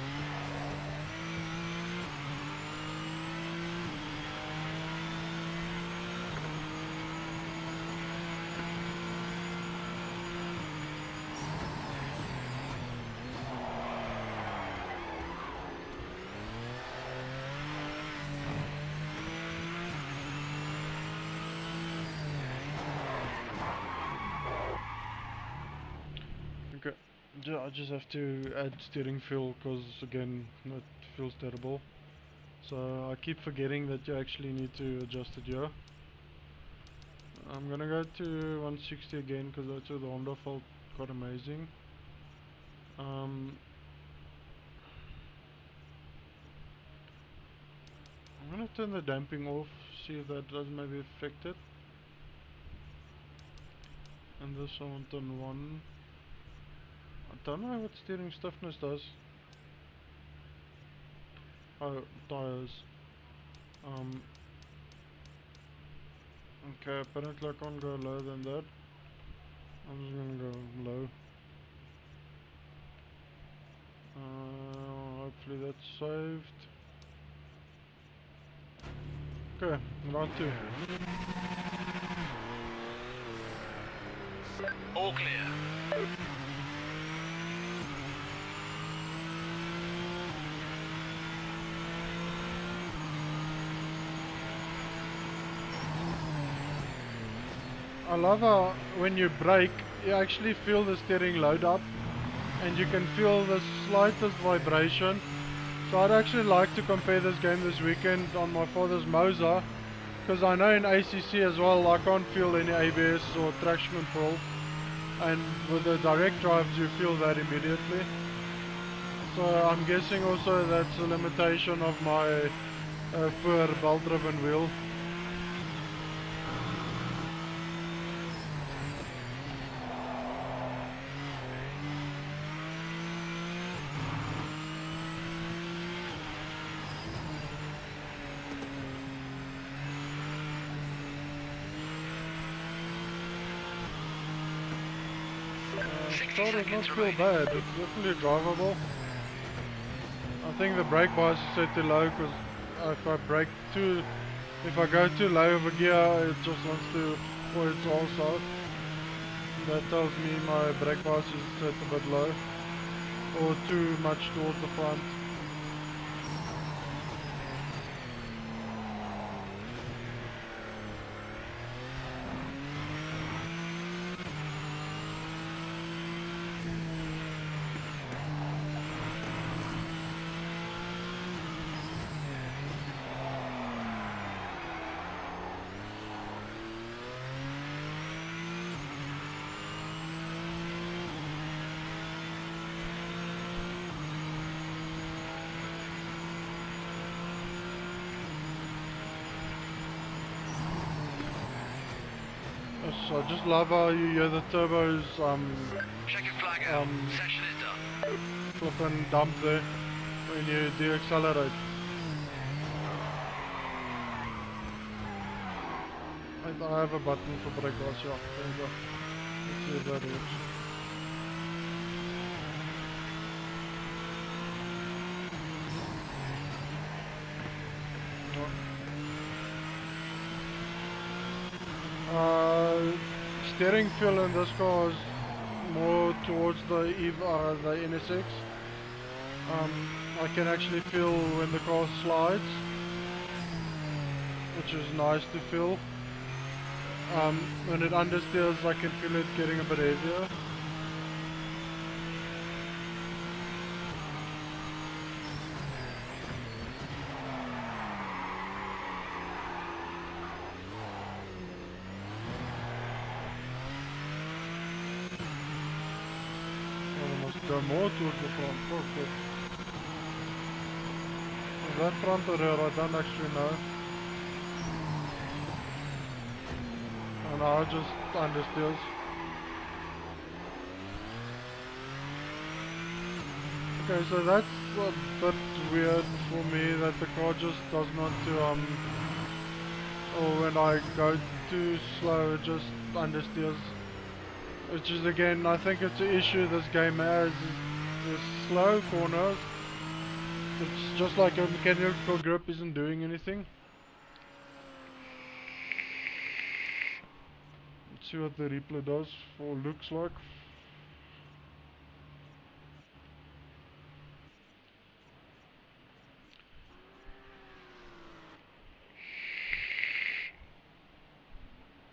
Okay. I just have to add steering feel because again it feels terrible, so I keep forgetting that you actually need to adjust it here. I'm gonna go to 160 again because that's where the Honda felt quite amazing. I'm gonna turn the damping off, see if that does maybe affect it, and this I want on 1. I don't know what steering stiffness does. Oh, tires. Okay, apparently I can't go lower than that. I'm just gonna go low. Hopefully that's saved. Okay, round 2. All clear. love how when you brake, you actually feel the steering load up, and you can feel the slightest vibration. So I'd actually like to compare this game this weekend on my father's Moza, because I know in ACC as well I can't feel any ABS or traction control, and with the direct drives you feel that immediately. So I'm guessing also that's a limitation of my poor belt driven wheel. Car does not feel bad, it's definitely drivable. I think the brake bias is set too low because if I go too low of a gear, it just wants to pour its arse out. That tells me my brake bias is set a bit low or too much towards the front. So I just love how you hear the turbos Check your flag out. Session is done. flip and dump there when you deaccelerate. I have a button for brake gas, yeah, there you go. Let's see if that works. Steering feel in this car is more towards the NSX. I can actually feel when the car slides, which is nice to feel. When it understeers, I can feel it getting a bit heavier. Go more towards the front. Oh, good. Is that front or rear? I don't actually know. And I just understeers. Okay, so that's a bit weird for me that the car just does not do or when I go too slow it just understeers. Which is again, I think it's an issue this game has, is the slow corners. It's just like a mechanical grip isn't doing anything. Let's see what the replay does or looks like.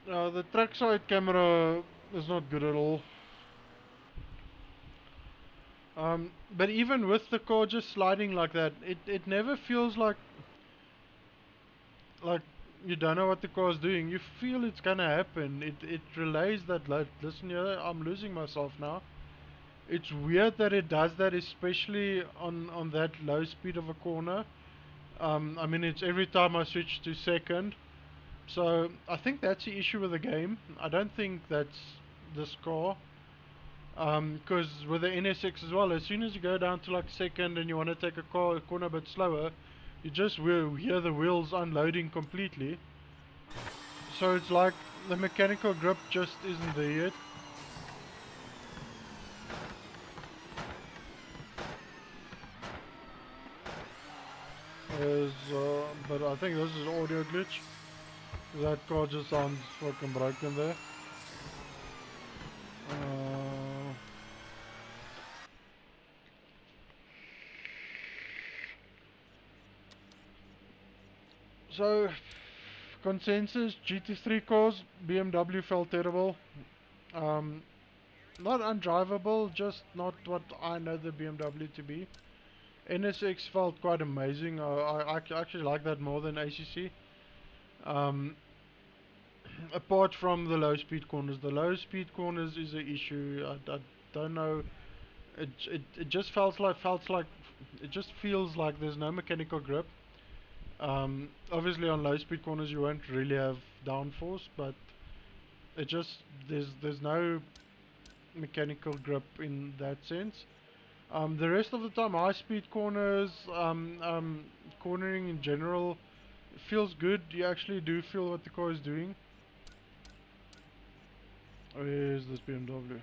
The trackside camera is not good at all. But even with the car just sliding like that, it never feels like you don't know what the car is doing. You feel it's gonna happen. It relays that like, listen here, I'm losing myself now. It's weird that it does that, especially on that low speed of a corner. I mean, it's every time I switch to second. So I think that's the issue with the game. I don't think that's this car. Because with the NSX as well, as soon as you go down to like second and you want to take a corner a bit slower, you just will hear the wheels unloading completely. So it's like the mechanical grip just isn't there yet. But I think this is audio glitch. That car just sounds fucking broken there. So consensus, GT3 cars, BMW felt terrible. Not undrivable, just not what I know the BMW to be. NSX felt quite amazing. I actually like that more than ACC. Apart from the low speed corners. The low speed corners is an issue. I don't know. It just it just feels like there's no mechanical grip. Obviously on low speed corners you won't really have downforce, but it just there's no mechanical grip in that sense. The rest of the time, high speed corners, cornering in general feels good. You actually do feel what the car is doing. Where's this BMW?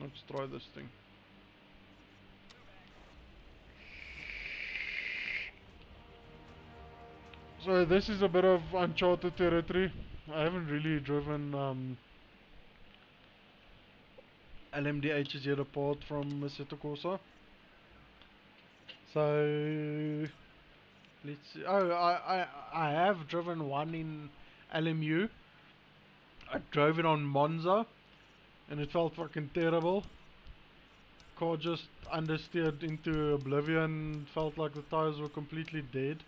Let's try this thing. So this is a bit of uncharted territory. I haven't really driven LMDHs yet apart from Assetto Corsa. So let's see. Oh, I have driven one in LMU. I drove it on Monza and it felt fucking terrible. Car just understeered into oblivion, felt like the tires were completely dead.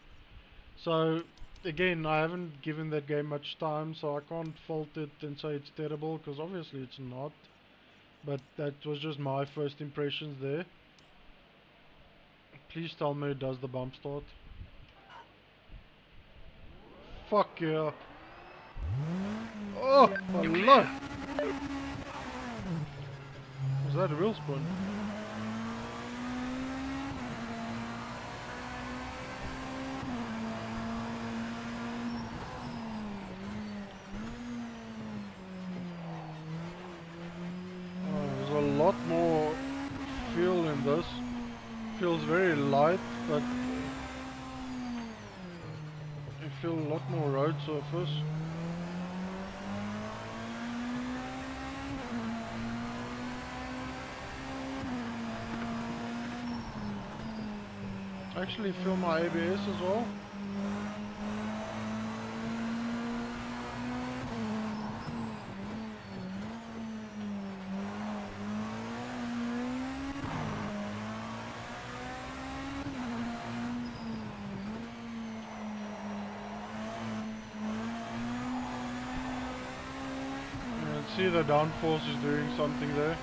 So again, I haven't given that game much time, so I can't fault it and say it's terrible, because obviously it's not. But that was just my first impressions there. Please tell me it does the bump start. Fuck yeah. Oh, hello. Was that a wheel spin? There's a lot more feel in this. Feels very light, but you feel a lot more road surface. I actually feel my ABS as well. See, the downforce is doing something there.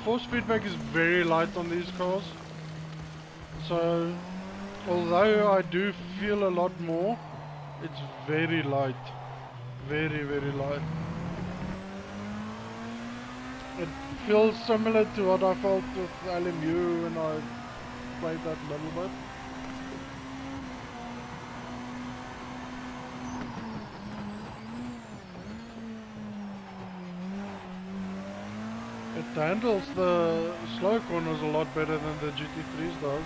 Force feedback is very light on these cars, so although I do feel a lot more, it's very light, very light. It feels similar to what I felt with LMU when I played that little bit. It handles the slow corners a lot better than the GT3s does.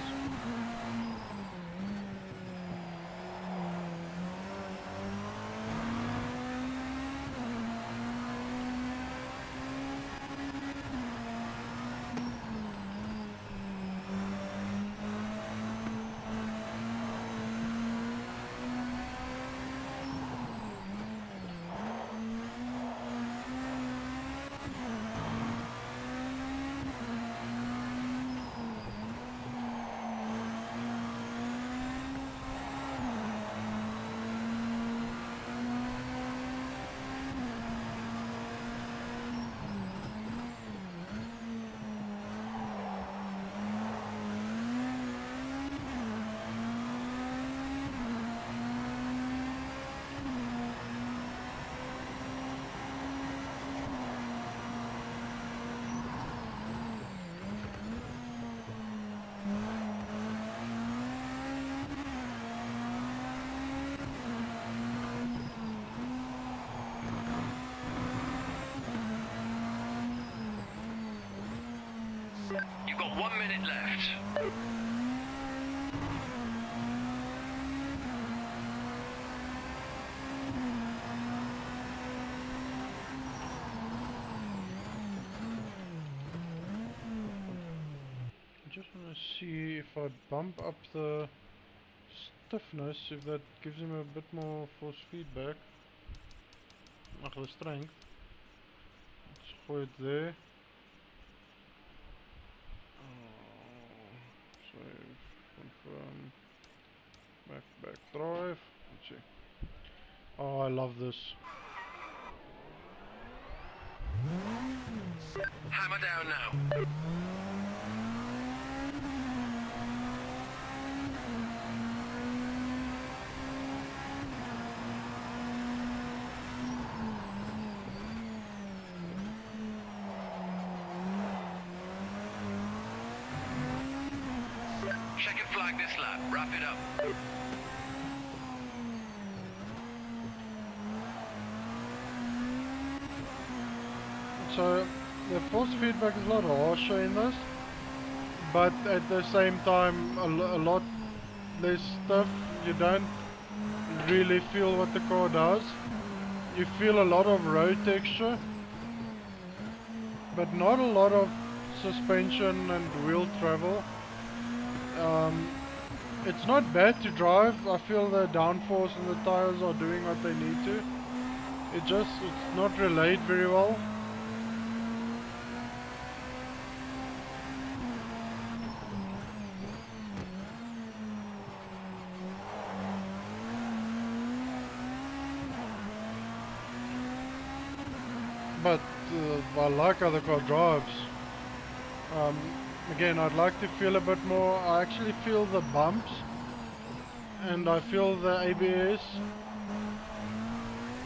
You've got 1 minute left. I just want to see if I bump up the stiffness, if that gives him a bit more force feedback. Ach, the strength. Let's gooi it there. Save, confirm, back drive. Let's see. Oh, I love this. Hammer down now. Checking flag this lap. Wrap it up. So the force feedback is a lot harsher in this, but at the same time a lot less stuff. You don't really feel what the car does. You feel a lot of road texture, but not a lot of suspension and wheel travel. It's not bad to drive. I feel the downforce and the tires are doing what they need to. It's not relayed very well. But I like how the car drives. Again, I'd like to feel a bit more. I actually feel the bumps and I feel the ABS,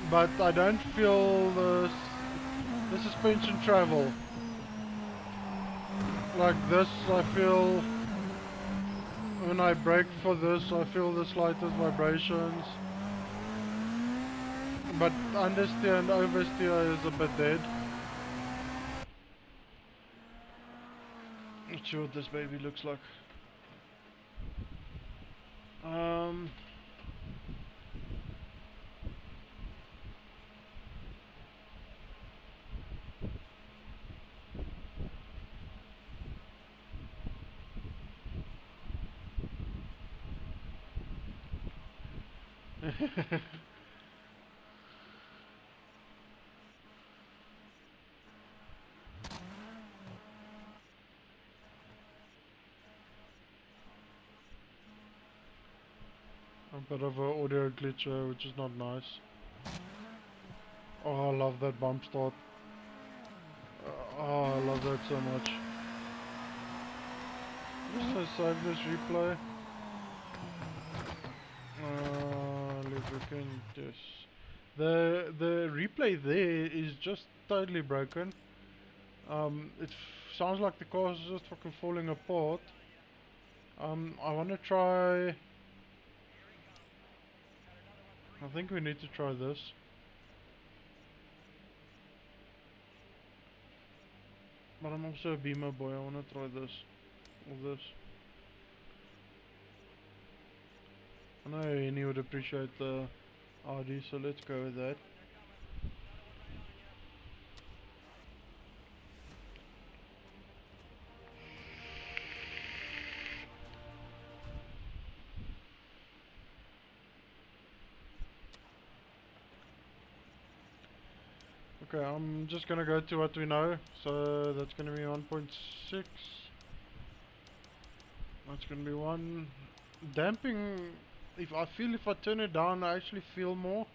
but I don't feel the suspension travel. Like this, I feel when I brake for this, I feel the slightest vibrations. But understeer and oversteer is a bit dead. Not sure what this baby looks like. A bit of an audio glitch, which is not nice. Oh, I love that bump start. Oh, I love that so much. Just to save this replay. Lubricant, yes. The replay there is just totally broken. It sounds like the car is just fucking falling apart. I want to try. I think we need to try this. But I'm also a Beamer boy, I want to try this. Or this. I know Henny would appreciate the RD, so let's go with that. Okay, I'm just gonna go to what we know. So that's gonna be 1.6. That's gonna be 1. Damping, if I turn it down, I actually feel more.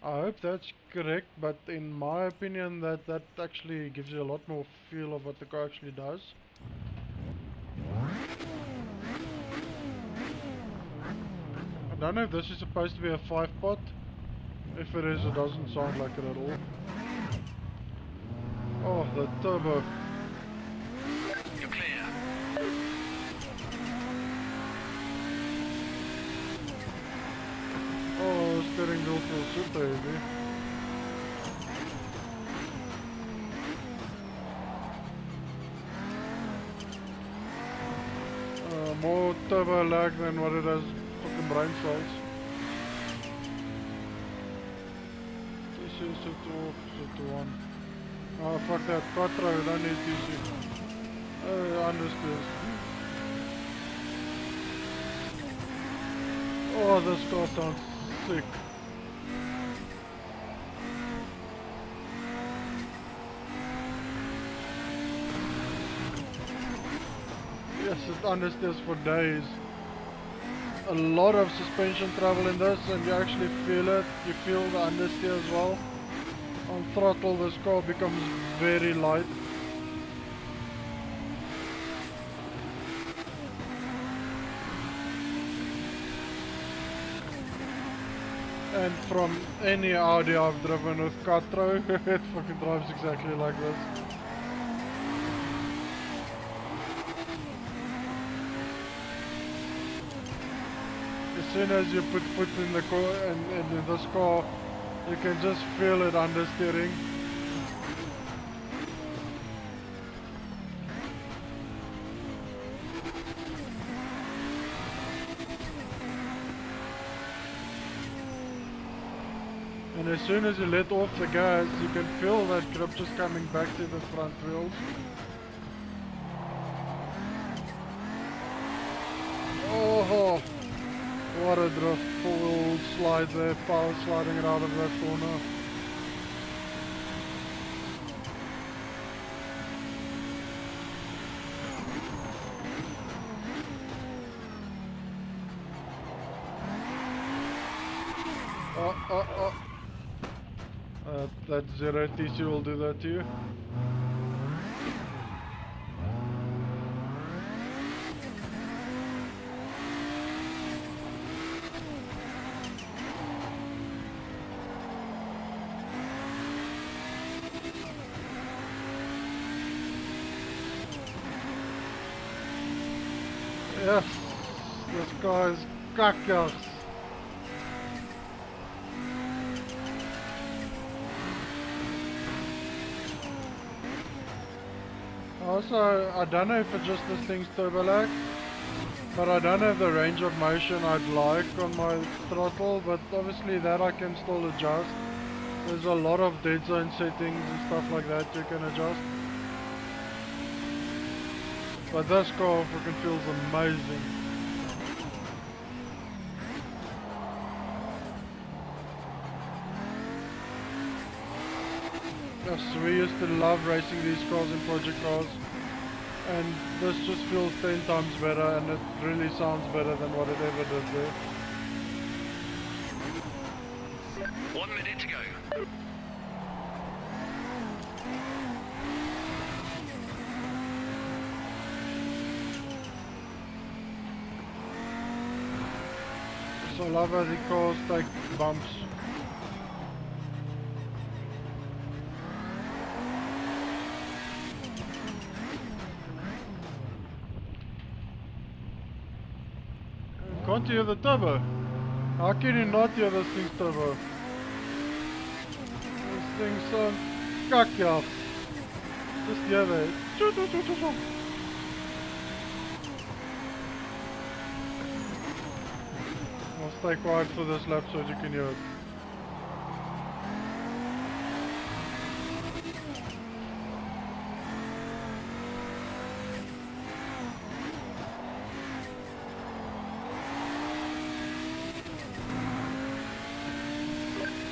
I hope that's correct, but in my opinion, that actually gives you a lot more feel of what the car actually does. I don't know if this is supposed to be a 5-pot. If it is, it doesn't sound like it at all. Oh, the turbo. You're clear. Oh, steering wheel feels super heavy. more turbo lag than what it has fucking brain cells. TC set to off, set to on. Oh fuck that, quattro, we don't need TC. Understeers. Oh, this car sounds sick. Yes, it understeers for days. A lot of suspension travel in this, and you actually feel it. You feel the understeer as well. On throttle, this car becomes very light. And from any Audi I've driven with quattro, it fucking drives exactly like this. As soon as you put foot in the car and in this car, you can just feel it understeering. And as soon as you let off the gas, you can feel that grip just coming back to the front wheels. Oh, what a drift, full slide there, power sliding it out of that corner. Oh. That zero TC will do that to you. Yes, this guy is kakkers. Also, I don't know if it's just this thing's turbo lag, but I don't have the range of motion I'd like on my throttle, but obviously that I can still adjust. There's a lot of dead zone settings and stuff like that you can adjust. But this car fucking feels amazing. Yes, we used to love racing these cars in project cars, and this just feels 10 times better, and it really sounds better than what it ever did there. 1 minute to go. So I love how the cars take bumps. Can't you hear the turbo? How can you not hear this thing's turbo? This thing sounds kakkers. Just hear that. I'll stay quiet for this lap so you can hear it.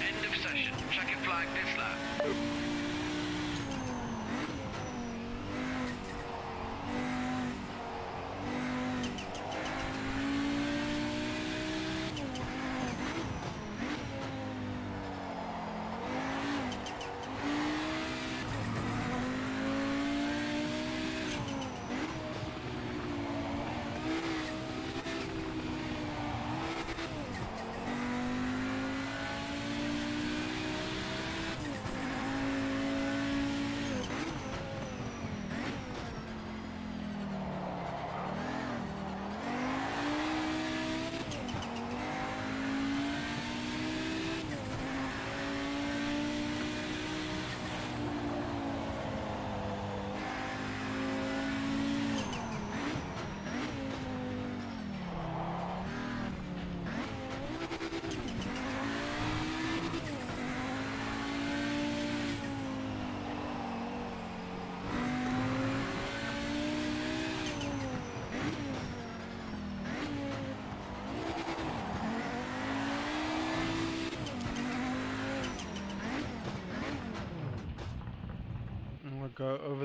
End of session. Checking flag this lap.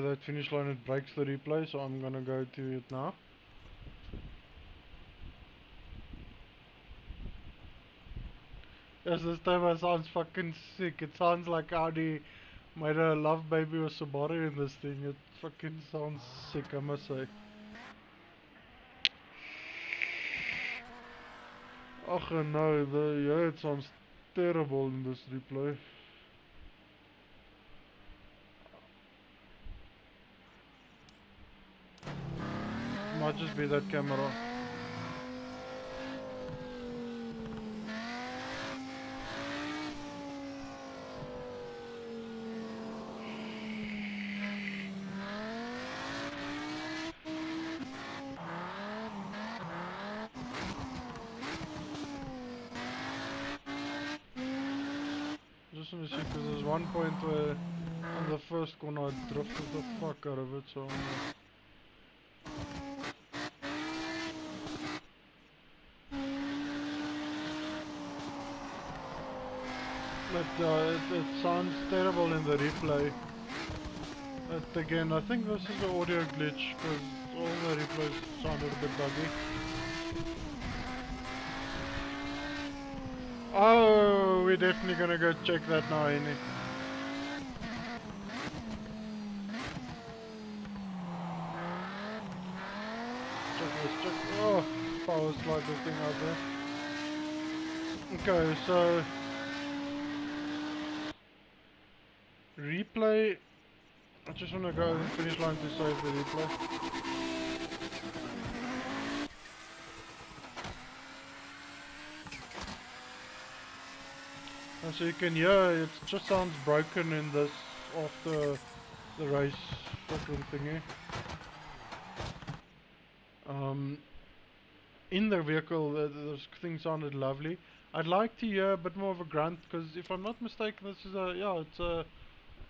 that finish line, it breaks the replay, so I'm gonna go to it now. Yes, this time sounds fucking sick. It sounds like Audi made a love baby or Subaru in this thing. It fucking sounds sick, I must say. Ach no, yeah, it sounds terrible in this replay. Might just be that camera. Just want to see, because there's one point where on the first corner I drifted the fuck out of it, so but it sounds terrible in the replay. But again, I think this is an audio glitch, because all the replays sounded a bit buggy. Oh, we're definitely gonna go check that now, ain't it? Check this, check. Oh, power slide this thing out there. Okay, so replay. I just wanna go over the finish line to save the replay. And so you can hear it just sounds broken in this after the race fucking thingy. In the vehicle, the thing sounded lovely. I'd like to hear a bit more of a grunt, because if I'm not mistaken, this is it's a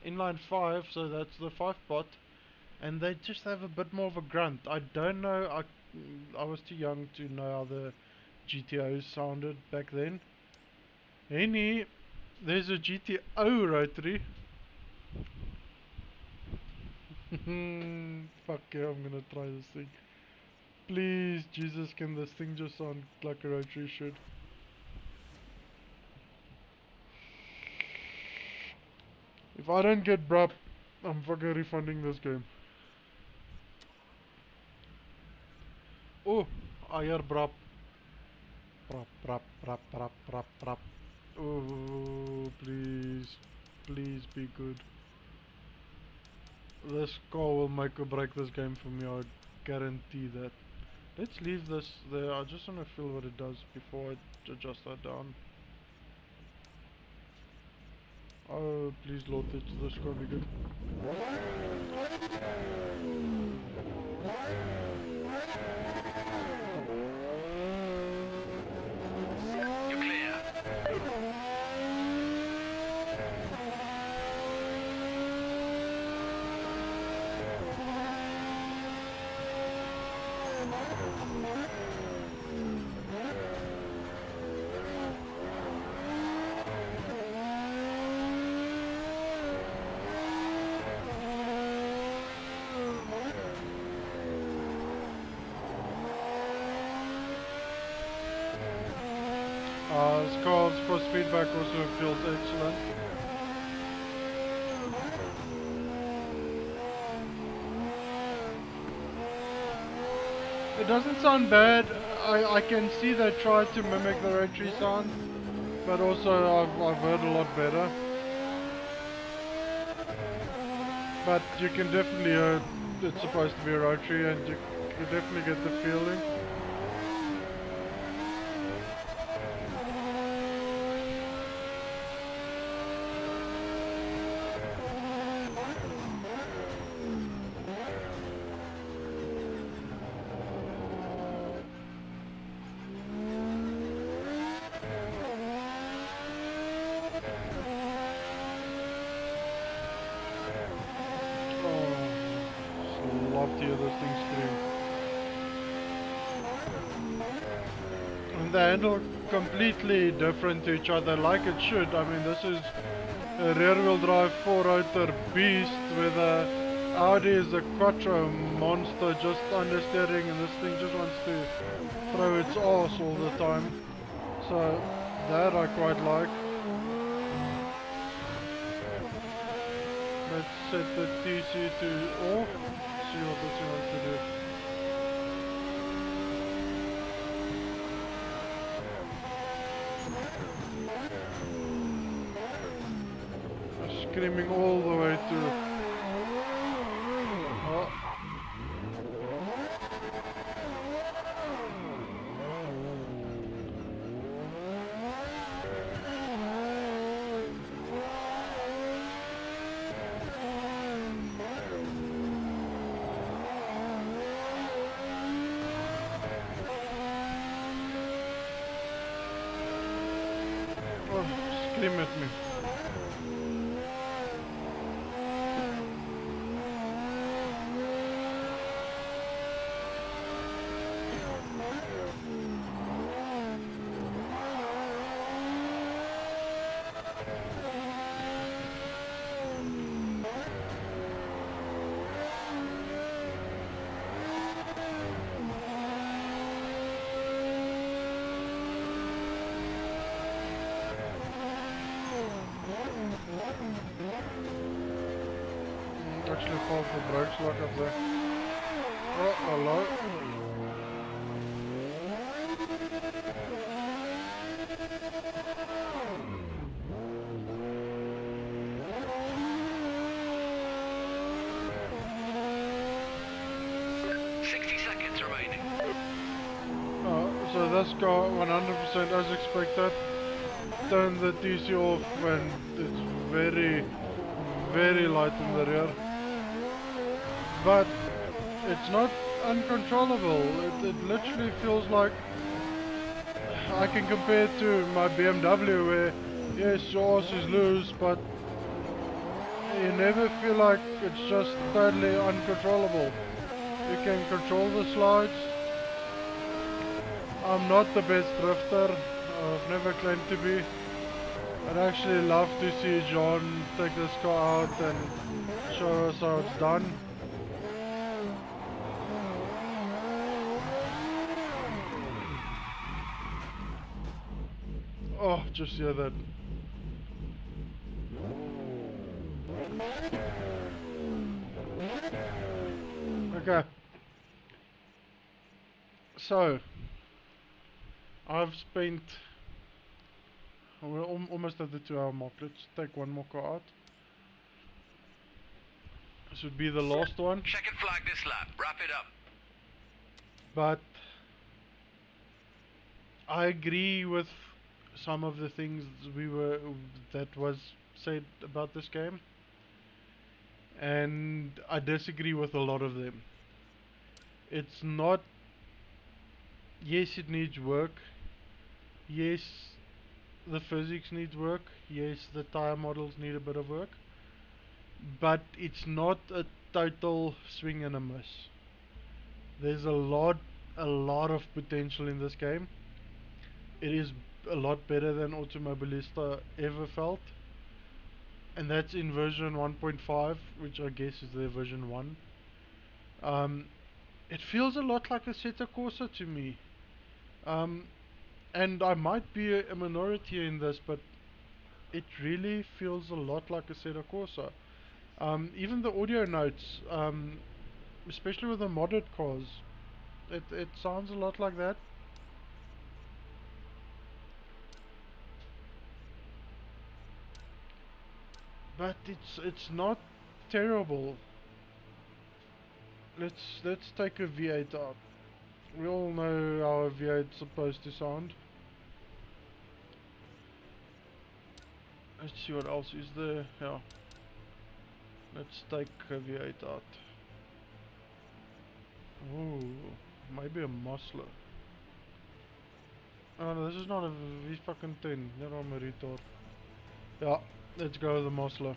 inline 5, so that's the 5-pot, and they just have a bit more of a grunt. I don't know, I was too young to know how the GTOs sounded back then. There's a GTO rotary. Fuck yeah, I'm gonna try this thing. Please, Jesus, can this thing just sound like a rotary should? If I don't get brap, I'm fucking refunding this game. Oh, I hear brap. Brap. Oh, please. Please be good. This car will make or break this game for me, I guarantee that. Let's leave this there. I just want to feel what it does before I adjust that down. Oh, please Lord, this can't be good. You're clear. This car's cross feedback also feels excellent. It doesn't sound bad. I can see they tried to mimic the rotary sound, but also I've heard a lot better. But you can definitely hear it's supposed to be a rotary, and you definitely get the feeling. Love to hear this thing scream. And they handle completely different to each other, like it should. I mean, this is a rear wheel drive 4-rotor beast with a Audi is a quattro monster, just understeering, and this thing just wants to throw its ass all the time. So that I quite like. Let's set the TC to off. See what this thing wants to do. Screaming all the way to. Oh. Oh, scream at me. Actually fall for brakes like up there. Oh, hello. 60 seconds remaining. So this car 100% as expected. Turn the TC off when it's very, very light in the rear. But it's not uncontrollable. It literally feels like I can compare it to my BMW where yes, your ass is loose, but you never feel like it's just totally uncontrollable. You can control the slides. I'm not the best drifter. I've never claimed to be. I'd actually love to see John take this car out and show us how it's done. Oh, just hear that. Okay. So, I've spent, we're almost at the 2-hour mark. Let's take one more car out. This would be the last one. Check and flag this lap. Wrap it up. But I agree with some of the things that was said about this game, and I disagree with a lot of them. It's not. Yes, it needs work. Yes, the physics needs work. Yes, the tire models need a bit of work. But it's not a total swing and a miss. There's a lot of potential in this game. It is a lot better than Automobilista ever felt, and that's in version 1.5, which I guess is their version 1. It feels a lot like a Assetto Corsa to me, and I might be a minority in this, but it really feels a lot like a Assetto Corsa. Even the audio notes, especially with the modded cars, it sounds a lot like that. But it's not terrible. Let's take a V8 out. We all know how a V8 is supposed to sound. Let's see what else is there. Yeah. Let's take a V8 out. Oh, maybe a muscle. Oh no, this is not a V10. Net on my retard. Yeah, let's go with the muscle.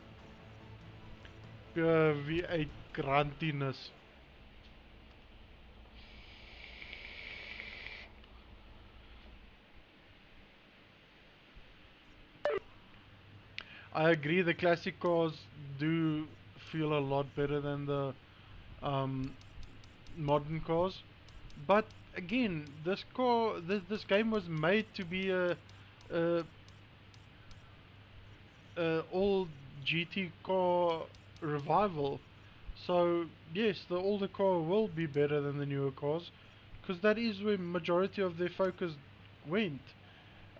Pure V8 gruntiness. I agree, the classic cars do feel a lot better than the modern cars. But again, this game was made to be a old GT car revival. So yes, the older car will be better than the newer cars, because that is where majority of their focus went.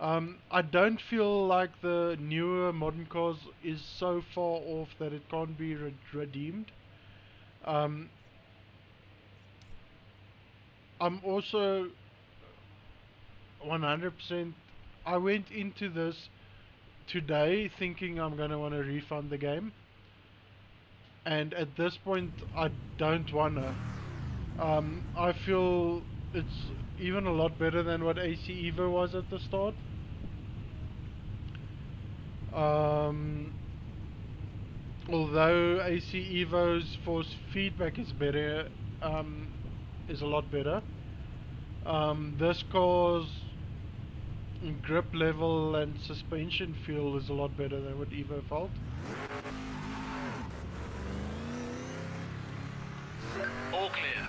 I don't feel like the newer modern cars is so far off that it can't be redeemed. Um, I'm also 100%. I went into this today thinking I'm gonna want to refund the game, and at this point I don't wanna. I feel it's even a lot better than what AC Evo was at the start. Although AC Evo's force feedback is better, is a lot better. This car's grip level and suspension feel is a lot better than what Evo felt. All clear.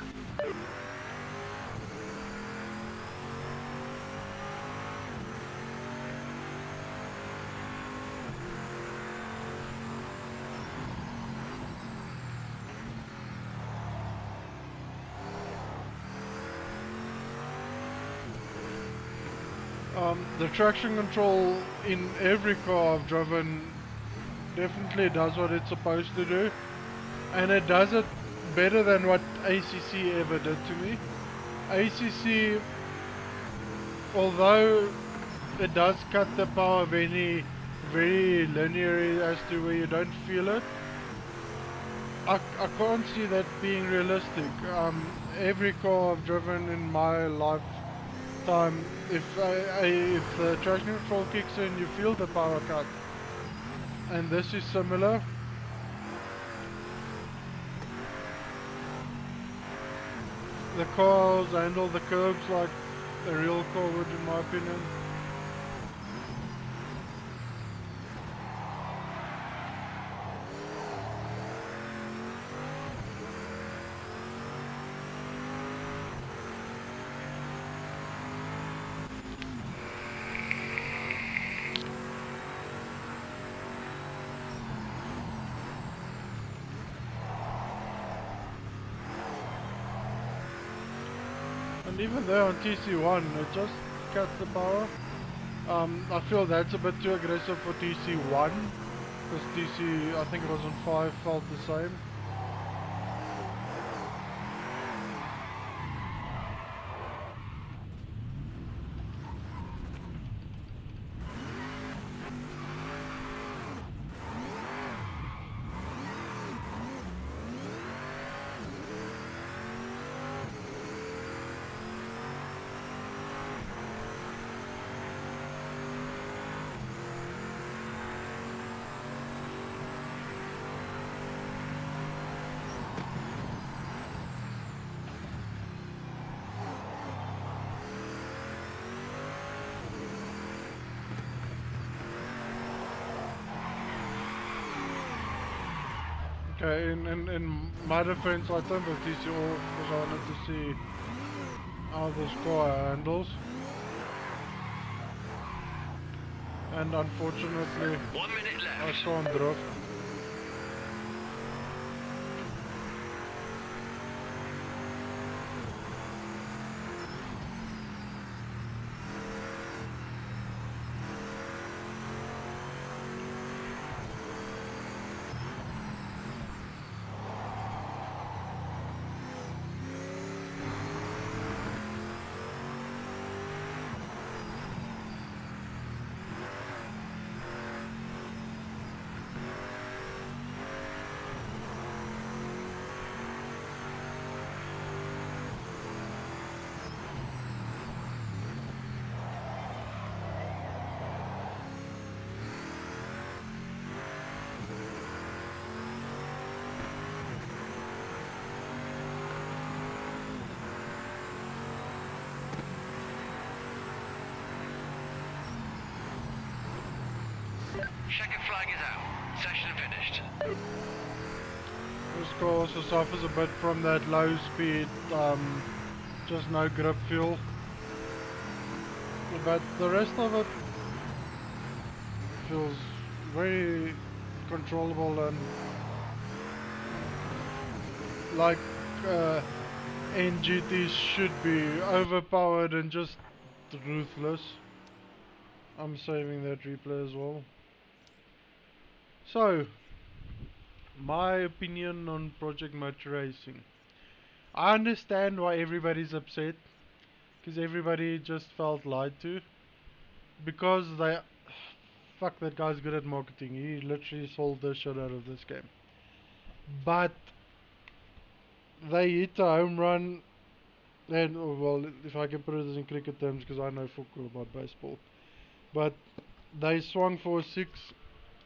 The traction control in every car I've driven definitely does what it's supposed to do, and it does it better than what ACC ever did to me. ACC, although it does cut the power very linear as to where you don't feel it, I can't see that being realistic. Every car I've driven in my lifetime, if the traction control kicks in, you feel the power cut, and this is similar. The cars handle the curbs like a real car would, in my opinion. And even there on TC1, it just cuts the power. I feel that's a bit too aggressive for TC1, because TC, I think it was on 5, felt the same. Okay, in my defense, I turned the TC off because I wanted to see how this car handles. And unfortunately, 1 minute I left. can't drift. Checkered flag is out. Session finished. This car also suffers a bit from that low speed, just no grip feel. But the rest of it feels very controllable and like NGTs should be, overpowered and just ruthless. I'm saving that replay as well. So, my opinion on Project Motor Racing. I understand why everybody's upset, because everybody just felt lied to. Because they... Fuck, that guy's good at marketing. He literally sold the shit out of this game. But they hit a home run, and oh, well, if I can put it in cricket terms, because I know fuck all about baseball. But they swung for a 6,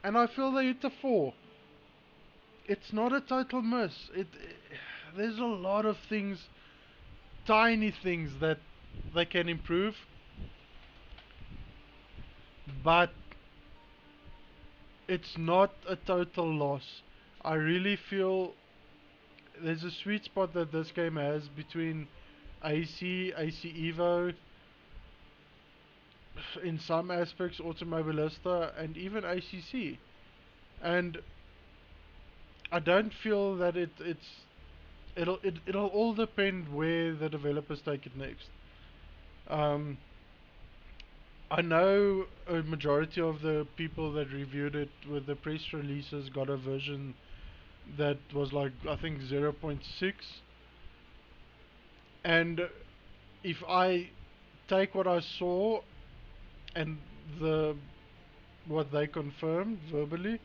and I feel they hit a 4. It's not a total miss. There's a lot of things, tiny things that they can improve, but it's not a total loss. I really feel there's a sweet spot that this game has between AC Evo, in some aspects Automobilista, and even ACC. And I don't feel that it'll all depend where the developers take it next. I know a majority of the people that reviewed it with the press releases got a version that was like, I think 0.6, and if I take what I saw and what they confirmed verbally,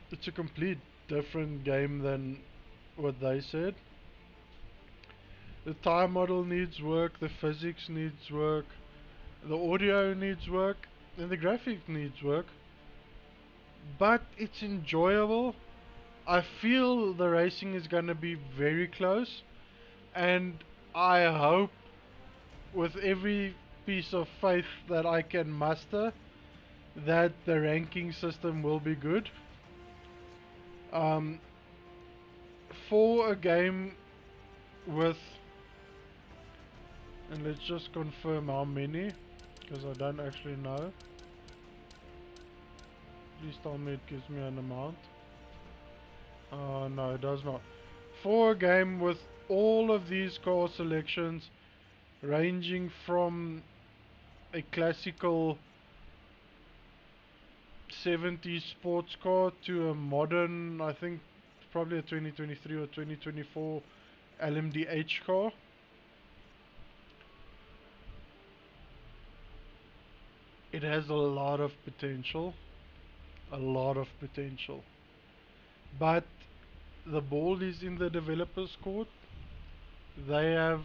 it's a complete different game than what they said. The tire model needs work, the physics needs work, the audio needs work, and the graphics needs work, but it's enjoyable. I feel the racing is going to be very close, and I hope with every piece of faith that I can muster that the ranking system will be good. For a game with, and let's just confirm how many, because I don't actually know. Please tell me it gives me an amount. No, it does not. For a game with all of these car selections, ranging from a classical 70s sports car to a modern, I think probably a 2023 or 2024 LMDH car. It has a lot of potential. A lot of potential. But the ball is in the developers' court. They have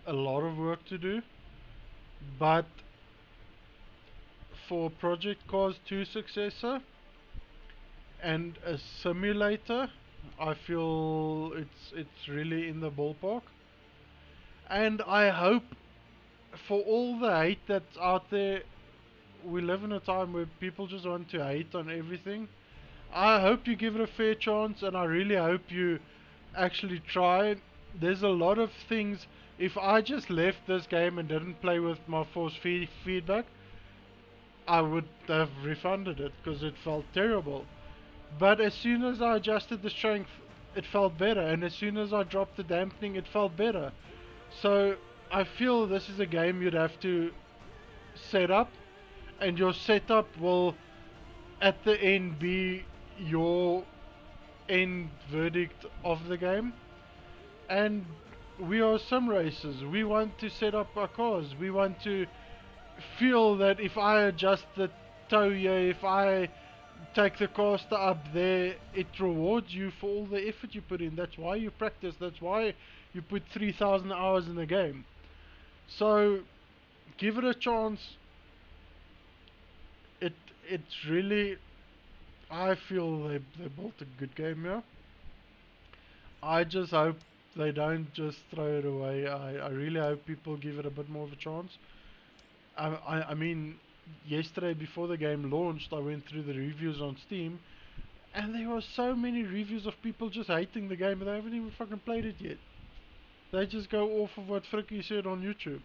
a lot of work to do. But for Project Cars 2 successor and a simulator, I feel it's really in the ballpark. And I hope, for all the hate that's out there, we live in a time where people just want to hate on everything. I hope you give it a fair chance, and I really hope you actually try. There's a lot of things. If I just left this game and didn't play with my force feedback, I would have refunded it because it felt terrible. But as soon as I adjusted the strength, it felt better, and as soon as I dropped the dampening, it felt better. So I feel this is a game you'd have to set up, and your setup will at the end be your end verdict of the game. And we are sim racers. We want to set up our cars. We want to feel that if I adjust the toe here, if I take the caster up there, it rewards you for all the effort you put in. That's why you practice. That's why you put 3,000 hours in the game. So give it a chance. It's really, I feel they built a good game here. I just hope they don't just throw it away. I really hope people give it a bit more of a chance. I mean, yesterday before the game launched, I went through the reviews on Steam, And there were so many reviews of people just hating the game, but they haven't even fucking played it yet. They just go off of what Frikkie said on YouTube.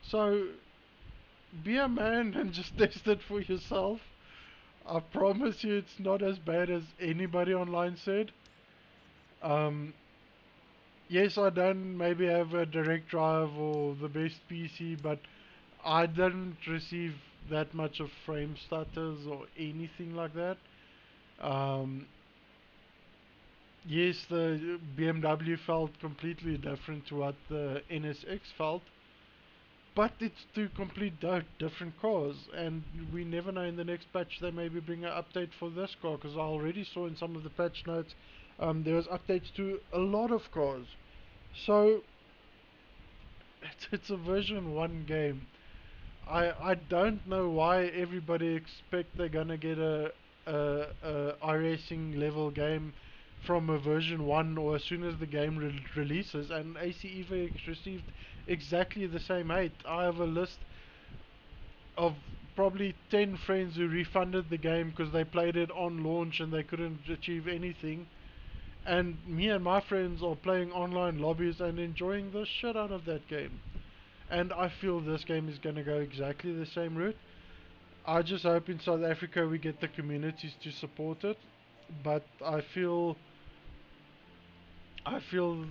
So, be a man and just test it for yourself. I promise you it's not as bad as anybody online said. Yes, I don't maybe have a direct drive or the best PC, but I didn't receive that much of frame stutters or anything like that. Yes, the BMW felt completely different to what the NSX felt, but it's two different cars, and we never know, in the next patch they maybe bring an update for this car, because I already saw in some of the patch notes there was updates to a lot of cars. So it's a version 1 game. I don't know why everybody expect they're gonna get a iRacing level game from a version 1 or as soon as the game releases, and AC EVX received exactly the same hate. I have a list of probably 10 friends who refunded the game because they played it on launch and they couldn't achieve anything, and me and my friends are playing online lobbies and enjoying the shit out of that game. And I feel this game is going to go exactly the same route. I just hope in South Africa we get the communities to support it, but I feel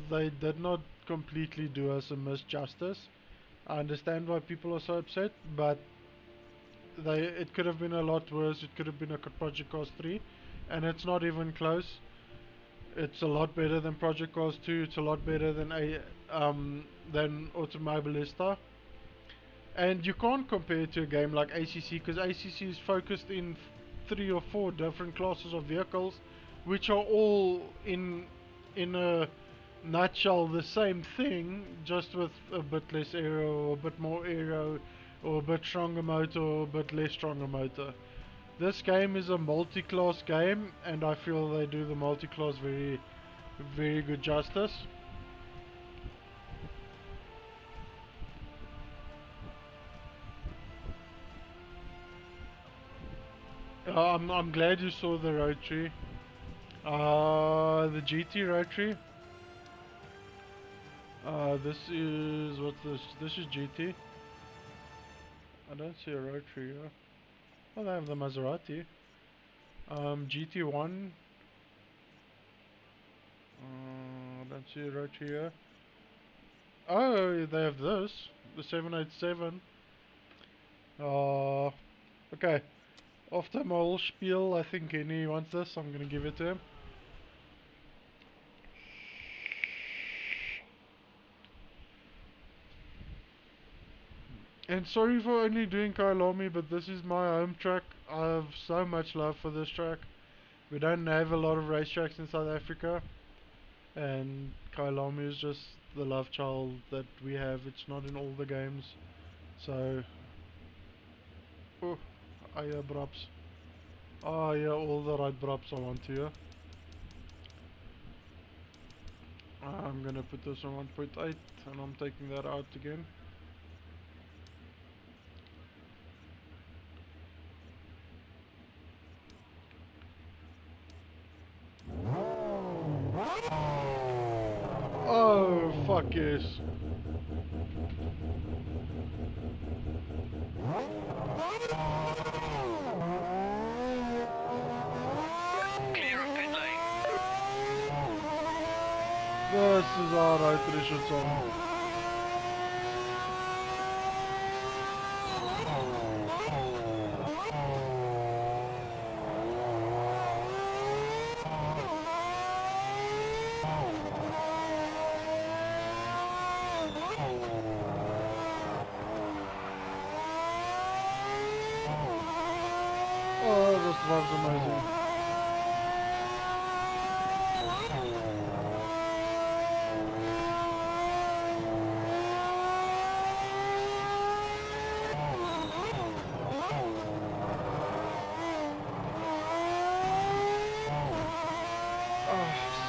they did not completely do us a misjustice. I understand why people are so upset, but it could have been a lot worse. It could have been a Project Cars 3, and it's not even close. It's a lot better than Project Cars 2. It's a lot better than Automobilista. And you can't compare it to a game like ACC, because ACC is focused in 3 or 4 different classes of vehicles, which are all in a nutshell the same thing, just with a bit less aero, or a bit more aero, or a bit stronger motor, or a bit less stronger motor. This game is a multi-class game, and I feel they do the multi-class very, very good justice. I'm glad you saw the rotary. The GT rotary. This is, what's this? This is GT. I don't see a rotary here. Oh, they have the Maserati. GT1. I don't see a rotary here. Oh, they have this. The 787. Okay. After my whole spiel, I think Kenny wants this. I'm gonna give it to him. And sorry for only doing Kailami, but this is my home track. I have so much love for this track. We don't have a lot of racetracks in South Africa, and Kailami is just the love child that we have. It's not in all the games, so... Oh, I hear props. Oh yeah, all the right props I want to hear. I'm gonna put this on 1.8 and I'm taking that out again. Oh, fuck yes. Clear of pit lane. This is our outration song. Oh, this drive's amazing.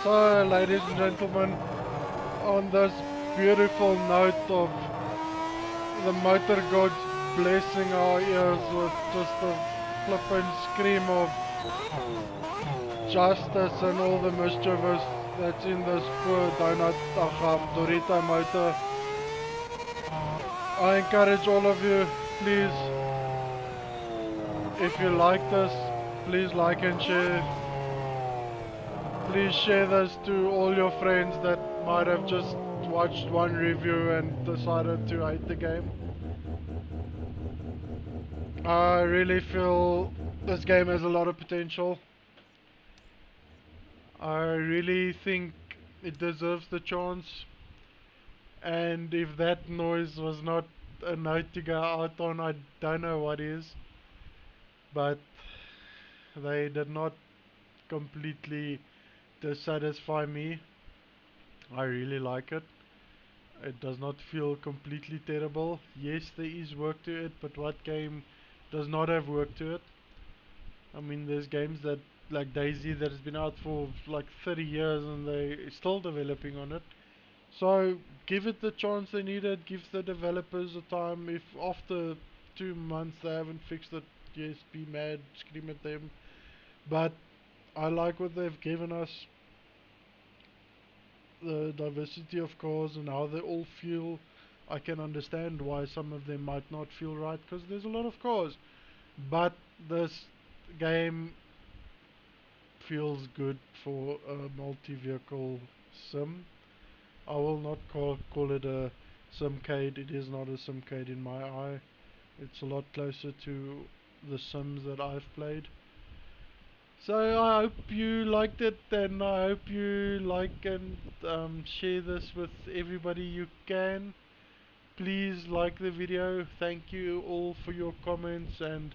So, ladies and gentlemen, on this beautiful note of the motor gods blessing our ears with just a flippin' scream of justice and all the mischievous that's in this poor donut Dorita motor. I encourage all of you, please, if you like this, please like and share. Please share this to all your friends that might have just watched one review and decided to hate the game. I really feel this game has a lot of potential. I really think it deserves the chance, and if that noise was not a note to go out on, I don't know what is. But they did not completely dissatisfy me. I really like it. It does not feel completely terrible. Yes, there is work to it, but what game does not have work to it? I mean, there's games that, like Daisy, that has been out for like 30 years and they're still developing on it. So give it the chance they needed, give the developers the time. If after 2 months they haven't fixed it, yes, be mad, scream at them. But I like what they've given us, the diversity of cars and how they all feel. I can understand why some of them might not feel right, because there's a lot of cars. But this game feels good for a multi-vehicle sim. I will not call it a simcade. It is not a simcade in my eye. It's a lot closer to the sims that I've played. So I hope you liked it, and I hope you like and share this with everybody you can. Please like the video. Thank you all for your comments and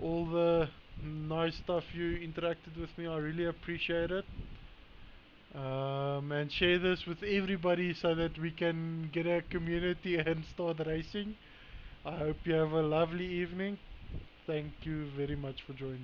all the nice stuff you interacted with me. I really appreciate it. And share this with everybody so that we can get a community and start racing. I hope you have a lovely evening. Thank you very much for joining.